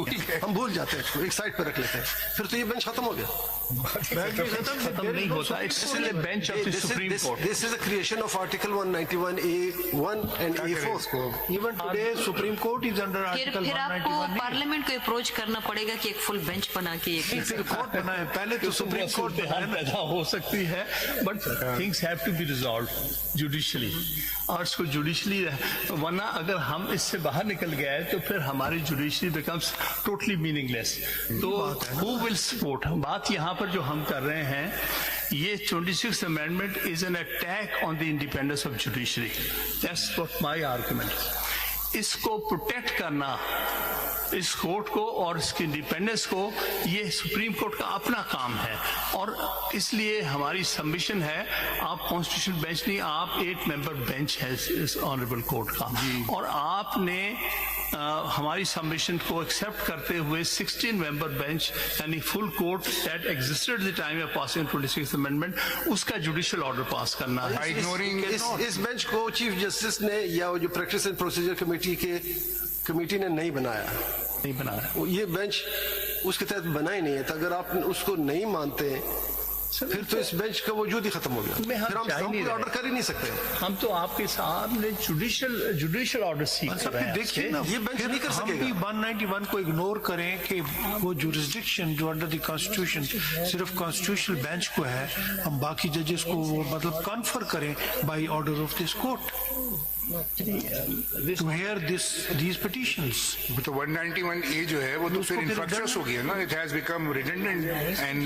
हम भूल जाते हैं, एक साइड पे रख लेते हैं, फिर तो ये बेंच खत्म हो गया। खत्म नहीं होता। It's still a bench of the Supreme Court. This is the creation of Article 191A1 and A4. Even today Supreme Court is under Article 191A. फिर आपको पार्लियामेंट को अप्रोच करना पड़ेगा कि एक फुल बेंच बना के फिर कोर्ट बना है। पहले तो सुप्रीम कोर्ट पैदा हो सकती है, but things have to be resolve judicially, और इसको जुडिशली, वरना अगर हम इससे बाहर निकल गए तो फिर हमारी जुडिशरी बिकम्स टोटली मीनिंगलेस। तो हु विल सपोर्ट? बात यहाँ पर जो हम कर रहे हैं, ये 26th amendment is an attack on the independence of judiciary. That's what my argument. इसको प्रोटेक्ट करना, इस कोर्ट को और इसकी इंडिपेंडेंस को, ये सुप्रीम कोर्ट का अपना काम है, और इसलिए हमारी सबमिशन है, आप कॉन्स्टिट्यूशन बेंच नहीं, आप 8 मेंबर बेंच है इस ऑनरेबल कोर्ट का, और आपने हमारी सबमिशन को एक्सेप्ट करते हुए 16 मेंबर बेंच यानी full court that existed the time of passing 26th amendment, उसका जुडिशियल ऑर्डर पास करना है। इस बेंच को चीफ जस्टिस ने या जो प्रैक्टिस एंड प्रोसीजर कमेटी ने नहीं बनाया, नहीं बनाया। ये बेंच उसके तहत बना ही नहीं है। तो अगर आप उसको नहीं मानते फिर तो इस बेंच का वजूद ही खत्म हो गया। मैं फिर हम कोई ऑर्डर कर ही नहीं सकते। हम तो आपके सामने जुडिशियल ऑर्डर सीख रहे हैं। देखिए ना, ये बेंच नहीं कर हम सकेगा। भी 191 को इग्नोर करें कि वो जुरिस्डिक्शन जो अंडर द कॉन्स्टिट्यूशन सिर्फ कॉन्स्टिट्यूशनल बेंच को है, हम बाकी जजेस को वो मतलब कॉन्फर करें by order of this court to hear these petitions. तो 191A जो है वो तो फिर infructuous हो गया ना, it has become redundant and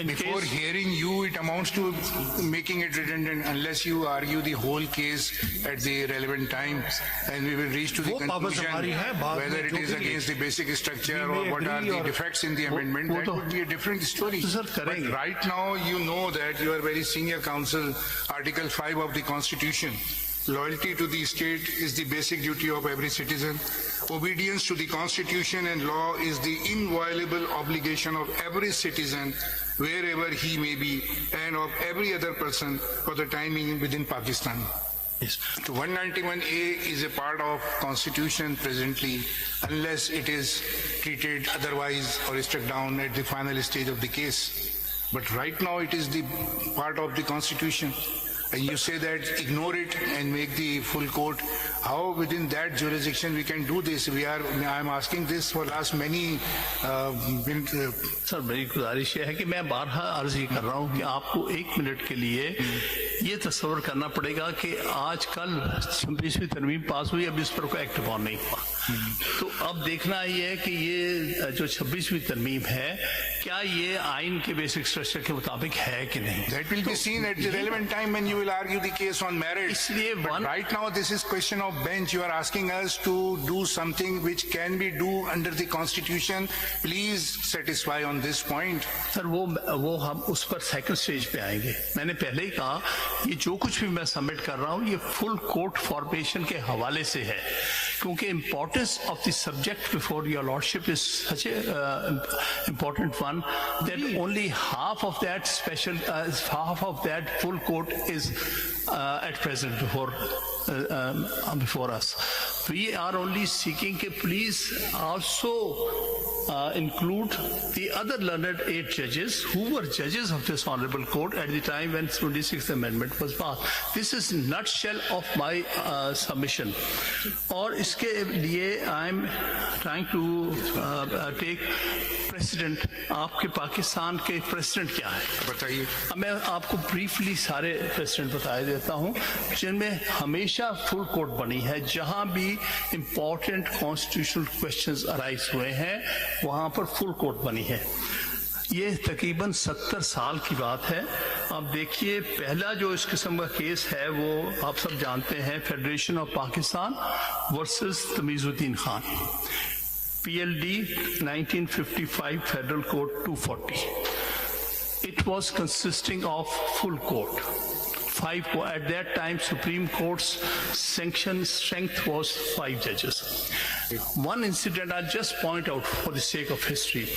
before hearing you it amounts to making it redundant unless you argue the whole case at the relevant time and we will reach to the conclusion whether it is against the basic structure or what are the defects in the amendment. That would be a different story. But right now you know that you are very senior counsel. Article 5 of the Constitution, loyalty to the state is the basic duty of every citizen. Obedience to the Constitution and law is the inviolable obligation of every citizen wherever he may be and of every other person for the time being within Pakistan. Yes. So 191A is a part of Constitution presently unless it is treated otherwise or struck down at the final stage of the case. But right now it is the part of the Constitution. And you say that ignore it and make the full court. How within that jurisdiction we can do this? I am asking this for last many sir मेरी गुजारिश है कि मैं बारहा अर्ज ही कर रहा हूँ कि आपको 1 मिनट के लिए ये तस्वर करना पड़ेगा कि आज कल 26वीं तरमीम पास हुई, अब इस पर कोई एक्ट ऑन नहीं हुआ। तो अब देखना ये है कि ये जो 26वीं तरमीम है क्या ये आइन के बेसिक स्ट्रक्चर के मुताबिक है कि नहीं। That will be seen at the relevant time when you will argue the case on merit. इसलिए right now this is question of bench. You are asking us to do something which can be do under the Constitution. Please satisfy on this point. Sir वो हम उस पर second stage पे आएंगे। मैंने पहले ही कहा ये जो कुछ भी मैं सबमिट कर रहा हूँ ये फुल कोर्ट फॉर्मेशन के हवाले से है, क्योंकि importance of the subject before your lordship is such A important one that only half of that full court is at present before us. We are only seeking that please also include the other learned 8 judges who were judges of this honorable court at the time when 26th amendment was passed. This is nutshell of my submission. और इसके लिए I am trying to take precedent. आपके पाकिस्तान के president क्या है बताइए। मैं आपको ब्रीफली सारे प्रेसिडेंट बता देता हूं जिनमें हमेशा फुल कोर्ट बनी है। जहां भी इंपॉर्टेंट कॉन्स्टिट्यूशनल क्वेश्चंस अराइज हुए हैं वहां पर फुल कोर्ट बनी है। ये तकरीबन 70 साल की बात है। अब देखिए पहला जो इस किस्म का केस है वो आप सब जानते हैं, federation of Pakistan versus Tamizuddin Khan, PLD 1955 Federal Code 240. It was consisting of full court. At that time, Supreme Court's sanction strength was 5 judges. One incident I'll just point out for the sake of history.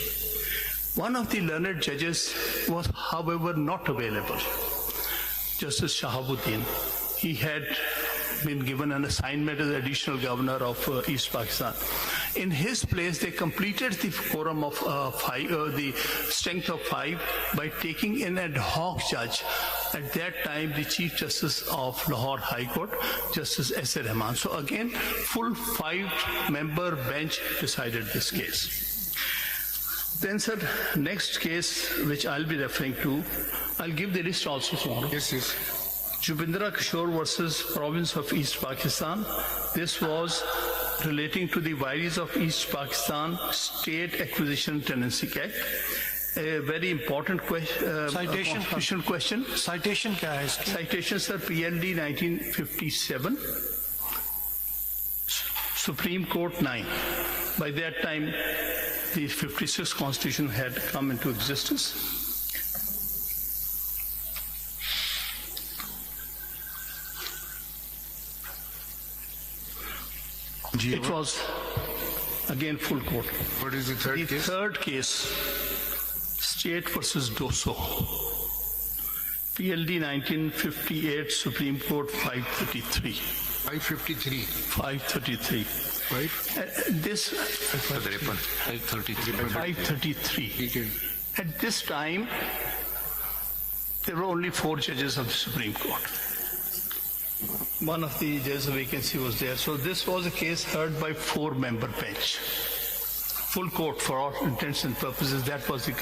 One of the learned judges was, however, not available. Justice Shahabuddin. He had been given an assignment as additional governor of East Pakistan. In his place, they completed the quorum of the strength of 5 by taking an ad hoc judge. At that time, the Chief Justice of Lahore High Court, Justice S.A. Rahman. So again, full 5-member bench decided this case. Then, sir, next case which I'll be referring to, I'll give the list also tomorrow. Yes, yes. Jubindra Kishore versus Province of East Pakistan. This was relating to the Viceroys of East Pakistan State Acquisition Tenancy Act. A very important constitutional question. Citation क्या है इसकी? Citation, sir, PLD 1957, Supreme Court 9. By that time, the 56th Constitution had come into existence. It was again full court. What is the third case? The third case, State versus Doso, PLD 1958, Supreme Court 533. 553. 533. This 533. At this time, there were only 4 judges of the Supreme Court. One of the judges of vacancy was there. So this was a case heard by 4-member bench. Full court for all intents and purposes. That was the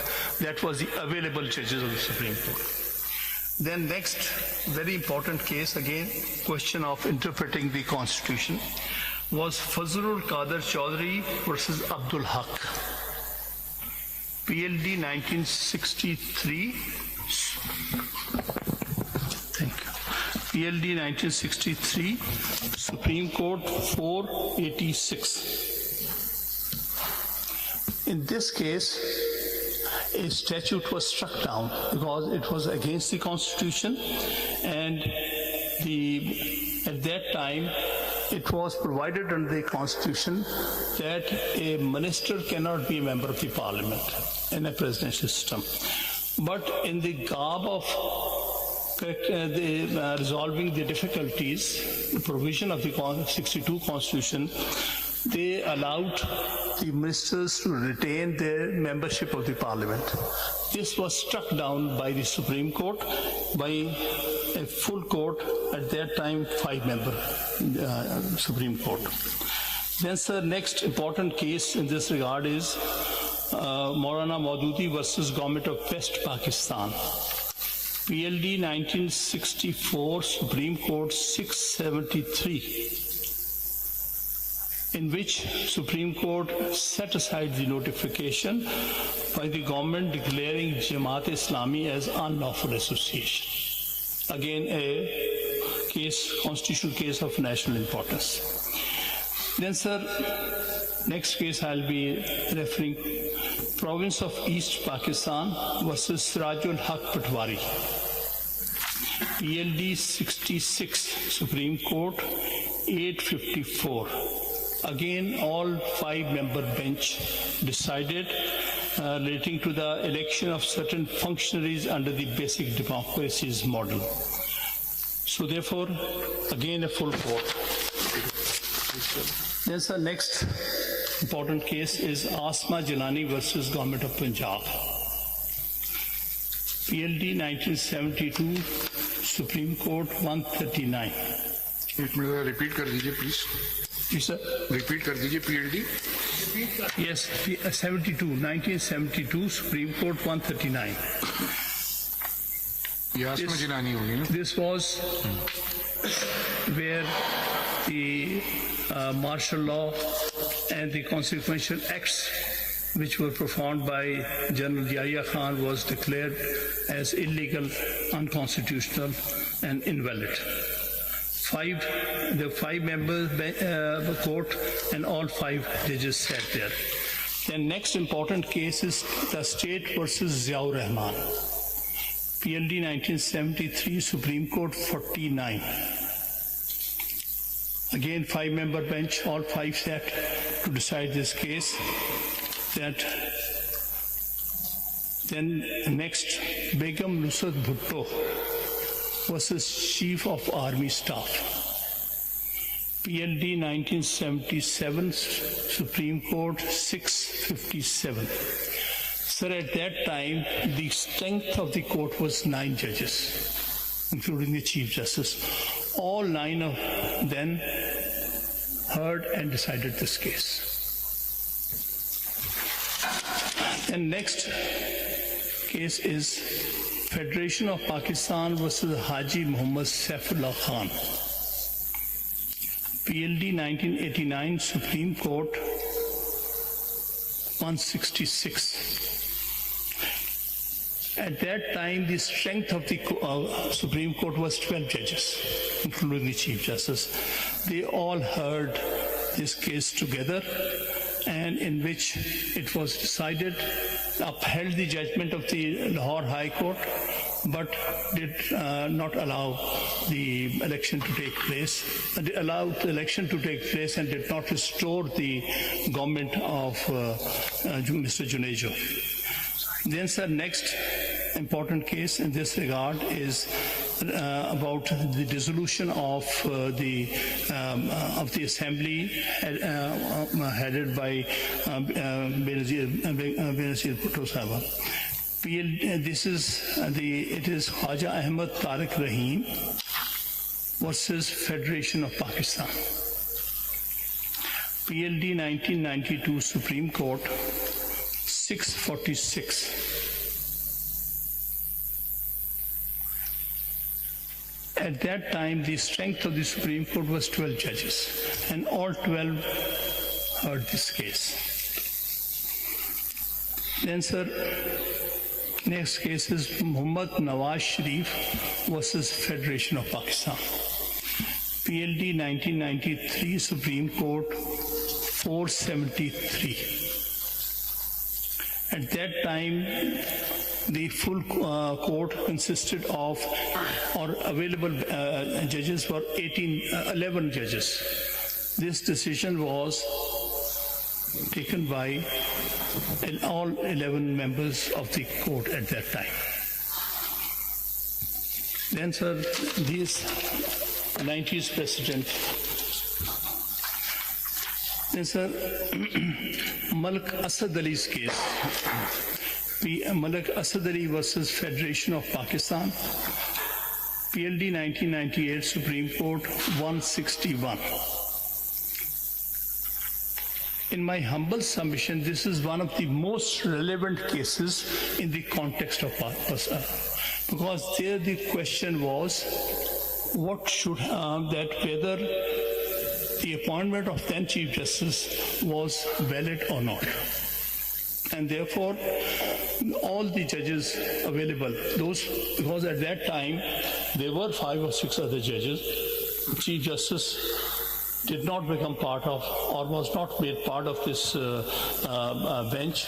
available judges of the Supreme Court. Then next, very important case, again, question of interpreting the Constitution, was Fazlul Qadir Chaudhary versus Abdul Haq. PLD 1963. Thank you. PLD 1963, Supreme Court 486. In this case, a statute was struck down because it was against the Constitution, and at that time it was provided under the Constitution that a minister cannot be a member of the Parliament in a presidential system. But in the garb of resolving the difficulties, the provision of the 62 Constitution, they allowed the ministers to retain their membership of the Parliament. This was struck down by the Supreme Court, by a full court, at that time 5-member Supreme Court. Then, sir, next important case in this regard is Maulana Maududi versus Government of West Pakistan. PLD 1964, Supreme Court 673, in which Supreme Court set aside the notification by the government declaring Jamaat Islami as unlawful association. Again, a case, constitutional case of national importance. Then, sir, next case I'll be referring, Province of East Pakistan versus Sirajul Haq Patwari. PLD 66, Supreme Court 854. Again, all 5-member bench decided relating to the election of certain functionaries under the basic democracies model. So therefore, again a full court. Then the next important case is Asma Jalani versus Government of Punjab. PLD 1972, Supreme Court 139. एक minute repeat कर दीजिए please. Ji sir. Repeat कर दीजिए PLD. Yes, 1972, Supreme Court 139. यास्मा Jilani होगी ना. This was where the martial law and the consequential acts which were performed by General Yahya Khan was declared as illegal, unconstitutional and invalid. The 5-member court and all 5 judges sat there. The next important case is the state versus Ziaur Rahman. PLD 1973, Supreme Court 49. Again, 5-member bench, all 5 sat to decide this case. Then next, Begum Nusrat Bhutto versus Chief of Army Staff. PLD 1977, Supreme Court 657. Sir, at that time, the strength of the court was 9 judges, including the Chief Justice. All 9 of them heard and decided this case. And next case is Federation of Pakistan versus Haji Muhammad Saifullah Khan. PLD 1989, Supreme Court 166. At that time, the strength of the Supreme Court was 12 judges, including the Chief Justice. They all heard this case together, and in which it was decided, upheld the judgment of the Lahore High Court, but did not allow the election to take place, allowed the election to take place and did not restore the government of Mr. Junejo. Then, sir, next important case in this regard is about the dissolution of the assembly headed by Benazir Bhutto Sahib. This is it is Khwaja Ahmad Tariq Rahim versus Federation of Pakistan. PLD 1992 Supreme Court 646. At that time, the strength of the Supreme Court was 12 judges, and all 12 heard this case. Then, sir, next case is Muhammad Nawaz Sharif versus Federation of Pakistan. PLD 1993 Supreme Court 473. At that time, the full court consisted of, or available judges were 11 judges. This decision was taken by all 11 members of the court at that time. Then, sir, this 90s precedent. Then, sir, Malik Asad Ali's case. Malik Asad Ali versus Federation of Pakistan. PLD 1998 Supreme Court 161. In my humble submission, this is one of the most relevant cases in the context of Pakistan, because there the question was what should whether the appointment of then Chief Justice was valid or not. And therefore, all the judges available, because at that time there were 5 or 6 other judges, Chief Justice did not become part of, or was not made part of this bench,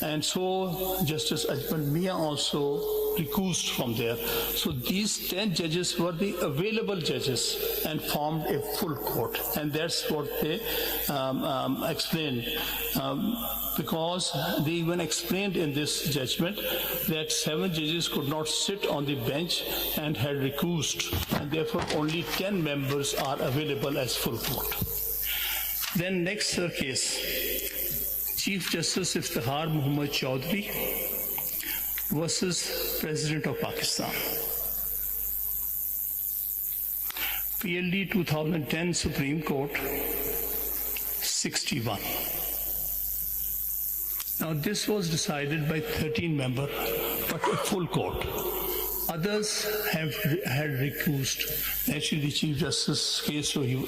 and so Justice Ajmal Mia also recused from there. So these 10 judges were the available judges and formed a full court, and that's what they explained. Because they even explained in this judgment that 7 judges could not sit on the bench and had recused, and therefore only 10 members are available as full court. Then next case, Chief Justice Iftikhar Muhammad Chaudhry versus President of Pakistan. PLD 2010 Supreme Court 61. Now this was decided by 13 members, but a full court. Others had recused. Actually, the Chief Justice's case, so he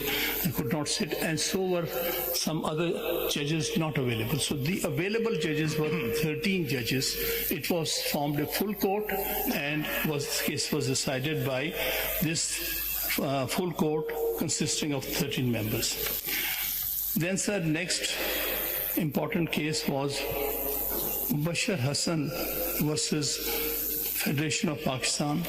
could not sit, and so were some other judges not available. So the available judges were 13 judges. It was formed a full court, and this case was decided by this full court consisting of 13 members. Then, sir, next important case was Bashar Hassan versus Federation of Pakistan.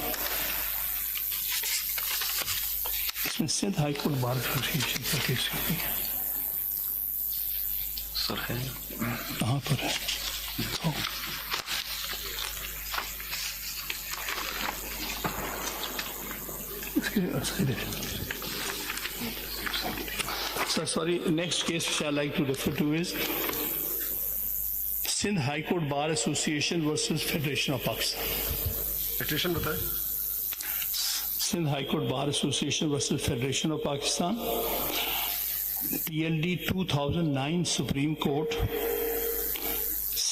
इसमें Sindh high court bar association का case है sir, है कहाँ पर है? तो Sir, sorry, next case which I like to refer to is Sindh High Court Bar Association versus Federation of Pakistan. Petition बताएं. Sindh High Court Bar Association versus Federation of Pakistan. PLD 2009 Supreme Court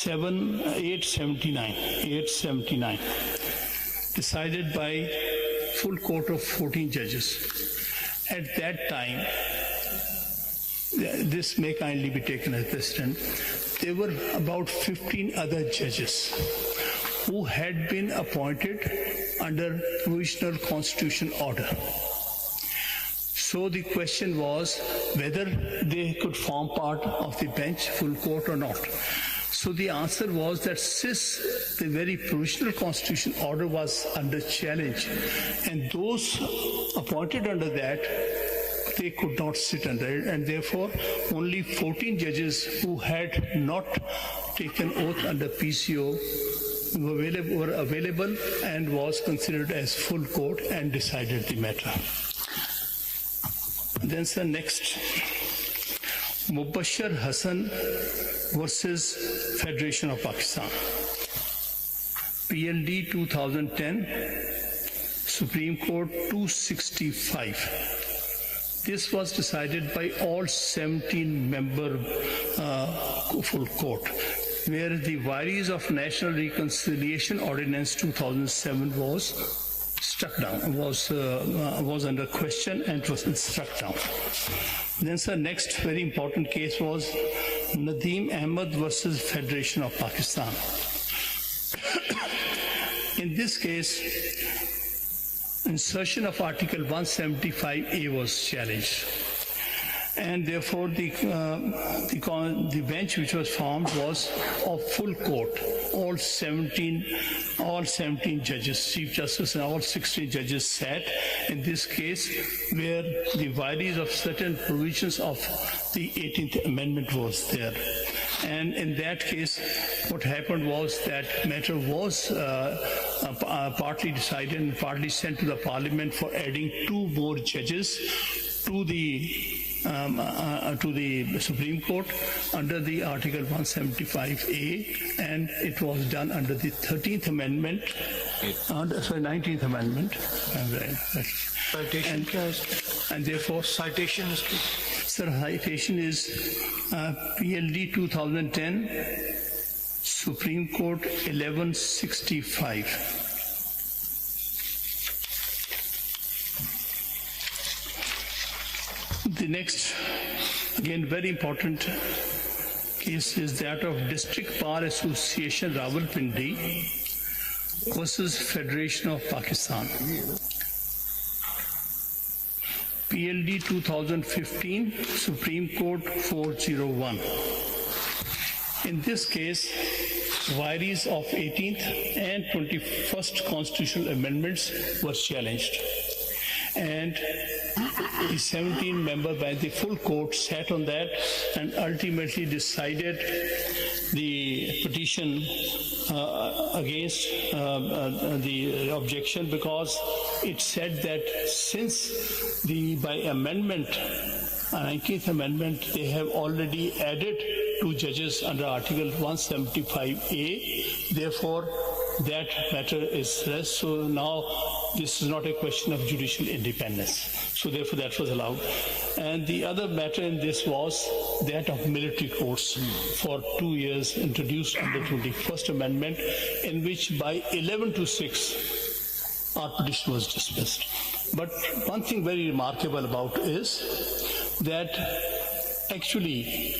879. Decided by full court of 14 judges. At that time, this may kindly be taken as precedent, there were about 15 other judges who had been appointed under provisional constitutional order. So the question was whether they could form part of the bench, full court or not. So the answer was that since the very provisional constitutional order was under challenge, and those appointed under that, they could not sit under it, and therefore only 14 judges who had not taken oath under PCO were available and was considered as full court and decided the matter. Then sir, next, Mubashir Hassan versus Federation of Pakistan. PLD 2010, Supreme Court 265. This was decided by all 17-member full court, where the Vires of National Reconciliation Ordinance 2007 was struck down, was under question and was struck down. Then, sir, next very important case was Nadeem Ahmed versus Federation of Pakistan. In this case, insertion of Article 175A was challenged, and therefore the bench which was formed was of full court, all 17 judges, Chief Justice and all 16 judges sat in this case, where the vires of certain provisions of the 18th Amendment was there. And in that case, what happened was that matter was partly decided and partly sent to the Parliament for adding 2 more judges to the Supreme Court under the Article 175A, and it was done under the 13th Amendment, 19th Amendment. Citation and therefore citation is citation is PLD 2010, Supreme Court 1165. The next, again, very important case is that of District Bar Association Rawalpindi versus Federation of Pakistan. PLD 2015, Supreme Court 401. In this case, vires of 18th and 21st constitutional amendments were challenged, and the 17-member by the full court sat on that and ultimately decided the petition against the objection, because it said that since by amendment, 19th Amendment, they have already added 2 judges under Article 175A, therefore that matter is rest. So now this is not a question of judicial independence. So therefore that was allowed. And the other matter in this was that of military courts for 2 years, introduced under 21st Amendment, in which by 11-6 our petition was dismissed. But one thing very remarkable about is that actually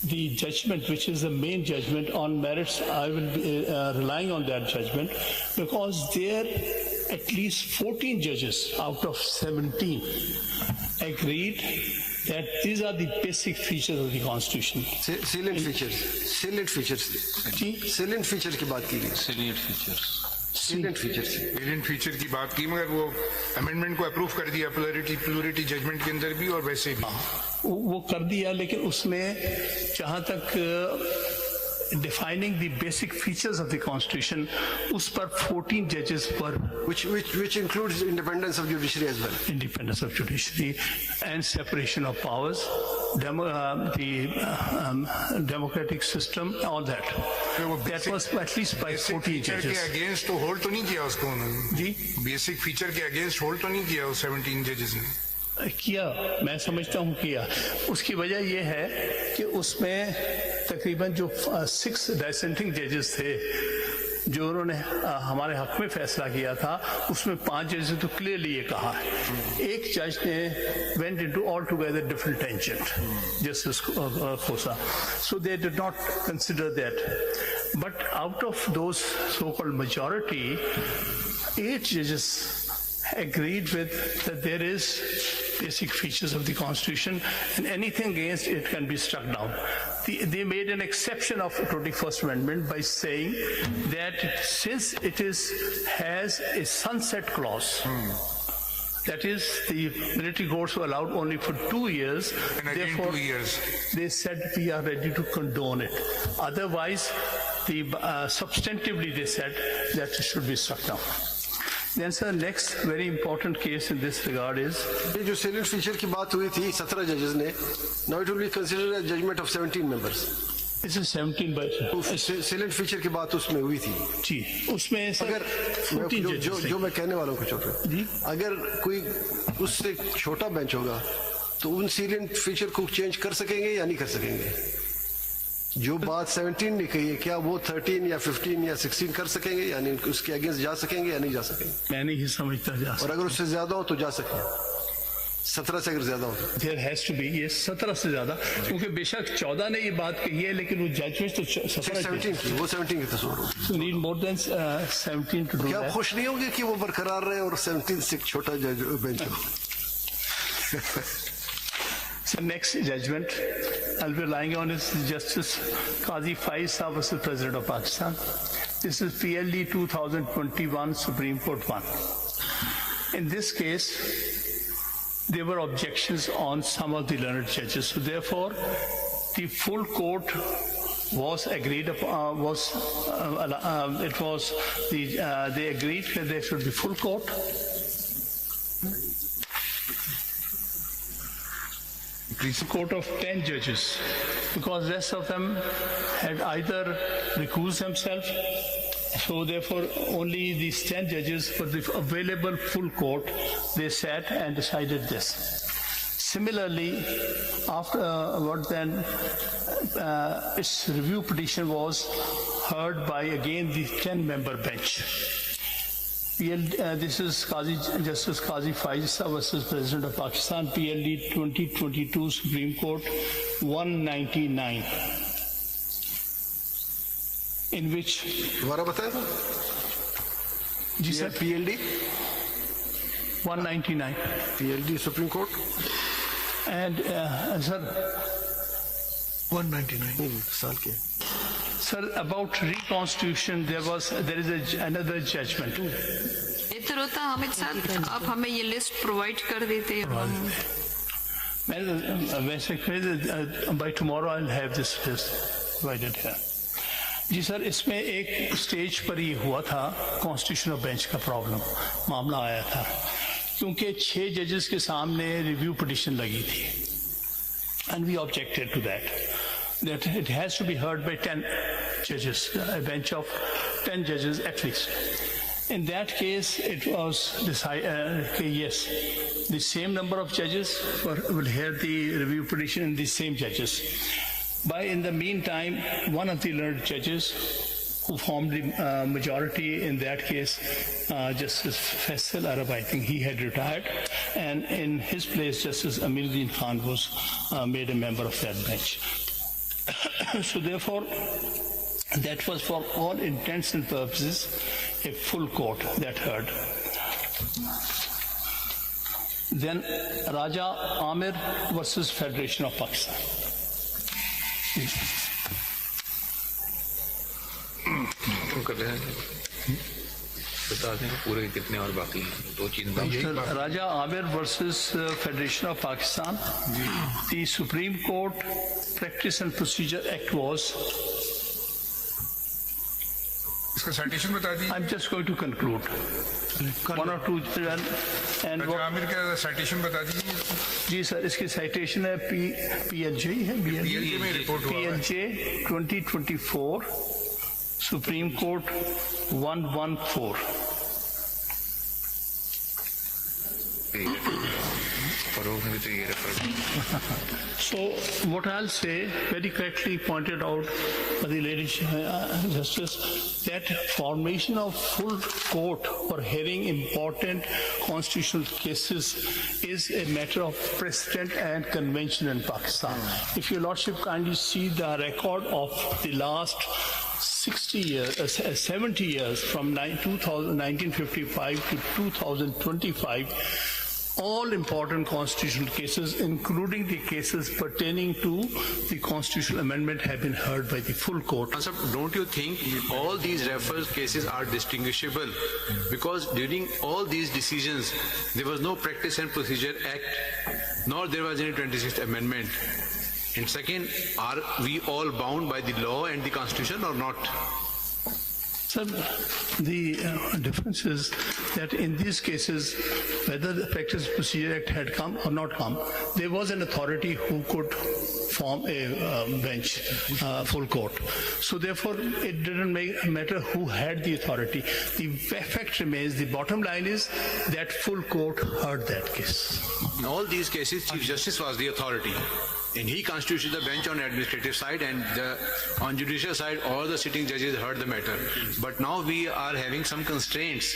the judgment, which is the main judgment on merits, I will be relying on that judgment, because there at least 14 judges out of 17 agreed that these are the basic features of the Constitution. Salient features की बात की गई. Salient feature की बात की, मगर वो amendment को approve कर दिया plurality judgment के अंदर भी और वैसे भी. वो कर दिया, लेकिन उसमें जहाँ तक defining the basic features of the Constitution, उस पर 14 judges were, which includes independence of judiciary as well. Independence of judiciary and separation of powers, the democratic system, all that. That was at least by 14 judges. के against तो hold तो नहीं किया उसको उन्होंने. जी. Basic feature के against hold तो नहीं किया उस 17 judges ने. किया, मैं समझता हूँ किया. उसकी वजह यह है कि उसमें तकरीबन जो 6 dissenting judges थे जो उन्होंने हमारे हक में फैसला किया था, उसमें 5 जज ने तो क्लियरली ये कहा है. एक जज ने went into altogether different tangent, Justice Khosa. So they did not consider that. But out of those so-called majority, 8 judges agreed with that there is basic features of the Constitution, and anything against it can be struck down. They made an exception of 21st Amendment by saying that since it has a sunset clause, that is, the military courts were allowed only for 2 years, and again therefore 2 years. they said we are ready to condone it. Otherwise, substantively they said that it should be struck down. Then, sir, next very important case in this regard is ये जो salient feature की बात हुई थी 17 judges ने, now it will be considered a judgment of 17 members. This is 17 by salient feature की बात उसमें हुई थी जी, उसमें सर अगर 14 जो judges जो मैं कहने वाला हूँ कुछ और जी। अगर कोई उससे छोटा बेंच होगा तो उन सीलेंट फीचर को चेंज कर सकेंगे या नहीं कर सकेंगे? जो बात 17 ने कही है क्या वो 13 या 15 या 16 कर सकेंगे यानी उसके अगेंस्ट जा सकेंगे या नहीं जा सकेंगे? मैं नहीं समझता जा और अगर उससे ज्यादा हो तो जा सकें 17 से अगर ज्यादा हो तो देयर हैज टू बी ये 17 से ज्यादा, क्योंकि बेशक 14 ने ये बात कही है लेकिन वो जजमेंट तो 17 की वो 17 की तस्वीर हो So need more than 17 to do क्या that. खुश नहीं होंगे कि वो बरकरार रहे और 17 से छोटा बेंच हो? So next judgment I'll be relying on is Justice Qazi Faiz Saab versus President of Pakistan. This is PLD 2021 Supreme Court 1. In this case, there were objections on some of the learned judges. So therefore, the full court was agreed upon. They agreed that there should be full court. Court of 10 judges, because rest of them had either recused themselves. So therefore, only these 10 judges for the available full court, they sat and decided this. Similarly, afterward then, its review petition was heard by again the 10-member bench. This is Justice Qazi Faiz versus President of Pakistan, PLD 2022 Supreme Court 199. In which दोबारा बताया था जी sir PLD 199 PLD Supreme Court and sir 199 साल के sir about reconstitution there is another judgment. बेहतर होता हामिद साहब आप हमें ये लिस्ट प्रोवाइड कर देते हैं वैसे by tomorrow I'll have this list provided here. जी सर, इसमें एक स्टेज पर ये हुआ था कॉन्स्टिट्यूशनल बेंच का प्रॉब्लम मामला आया था क्योंकि 6 जजेस के सामने रिव्यू पिटिशन लगी थी and we objected to that it has to be heard by 10 जजेस, a bench of 10 judges at least. In that case, it was decided yes, the same number of judges will hear the review petition and the same judges. But in the meantime, one of the learned judges who formed the majority in that case, Justice Faisal Arab, I think he had retired, and in his place, Justice Amiruddin Khan was made a member of that bench. So therefore, that was for all intents and purposes a full court that heard. Then Raja Amir versus Federation of Pakistan. कर रहे हैं बता दें पूरे कितने और बाकी हैं 2 चीज Raja Amir versus Federation of Pakistan. The Supreme Court Practice and Procedure Act was. इसका साइटेशन बता दीजिए. I'm just going to conclude. 1 or 2 and राजा आमिर का साइटेशन बता दीजिए. जी सर, इसकी साइटेशन है PLJ है PLJ में रिपोर्ट हुआ है. PLJ 2024 Supreme Court 114. So what I'll say, very correctly pointed out by the lady Justice, that formation of full court for hearing important constitutional cases is a matter of precedent and convention in Pakistan. If your Lordship kindly see the record of the last 70 years from 1955 to 2025, all important constitutional cases, including the cases pertaining to the constitutional amendment, have been heard by the full court. Sir, don't you think all these reference cases are distinguishable? Because during all these decisions, there was no Practice and Procedure Act, nor there was any 26th Amendment. And second, are we all bound by the law and the Constitution or not? Sir, the difference is that in these cases, whether the Practice Procedure Act had come or not come, there was an authority who could form a bench, full court. So therefore, it didn't matter who had the authority. The fact remains, the bottom line is that full court heard that case. In all these cases, Chief Justice was the authority. And he constituted the bench on administrative side, and on judicial side, all the sitting judges heard the matter. But now we are having some constraints.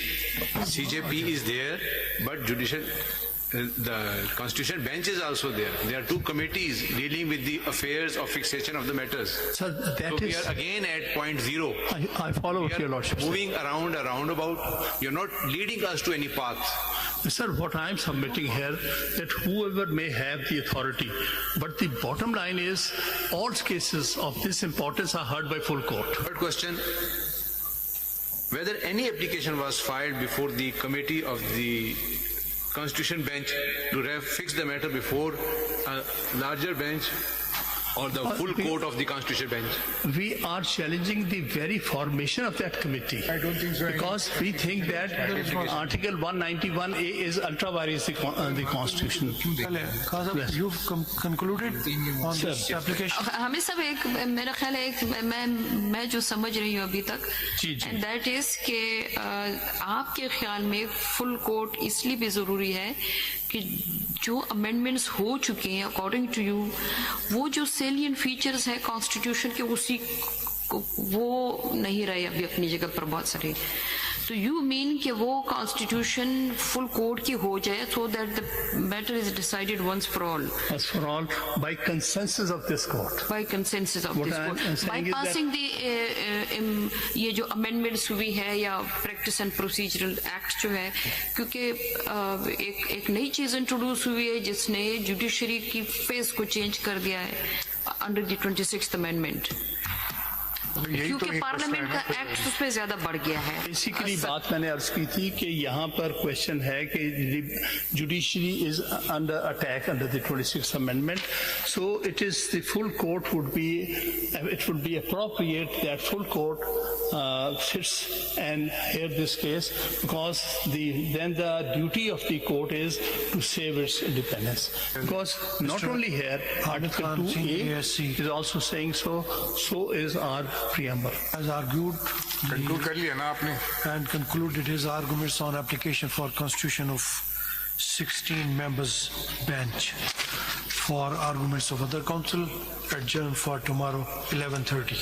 CJP is there, but the constitutional bench is also there. There are two committees dealing with the affairs of fixation of the matters. Sir, that we are again at point zero. I follow with your lordship. Moving around a roundabout. You're not leading us to any path. Sir, what I am submitting here, that whoever may have the authority, but the bottom line is all cases of this importance are heard by full court. Third question, whether any application was filed before the committee of the Constitution bench to fix the matter before a larger bench or the full court of the Constitution bench? We are challenging the very formation of that committee. I don't think so. Because we think that Article 191A is ultra vires the Constitution. Kazam, you've concluded on this application? हमें सब एक मेरा ख्याल है एक मैं जो समझ रही हूँ अभी तक, and that is कि आपके ख्याल में full court इसलिए भी जरूरी है कि जो अमेंडमेंट्स हो चुके हैं अकॉर्डिंग टू यू, वो जो सेलियंट फीचर्स है कॉन्स्टिट्यूशन के उसी वो नहीं रहे अभी अपनी जगह पर बहुत सारे. तो यू मीन कि वो कॉन्स्टिट्यूशन फुल कोड की हो जाए so that the matter is decided once for all. Once for all, by consensus of this court. By consensus of this court. By passing the ये जो amendments हुई है या practice and procedural act जो है, क्योंकि एक नई चीज इंट्रोड्यूस हुई है जिसने जुडिशरी की फेस को चेंज कर दिया है under the 26th amendment. क्योंकि पार्लियामेंट का एक्ट उस पे ज्यादा बढ़ गया है. बेसिकली बात मैंने अर्ज की थी कि यहाँ पर क्वेश्चन है कि judiciary is under attack under the 26th amendment, so it is the full court would be appropriate that full court sits and hear this case, because then the duty of the court is to save its independence. Because not only here, Article 2A is also saying so is our preamble. Has argued and concluded his arguments on application for constitution of 16 members bench. For arguments of other counsel, adjourned for tomorrow 11:30.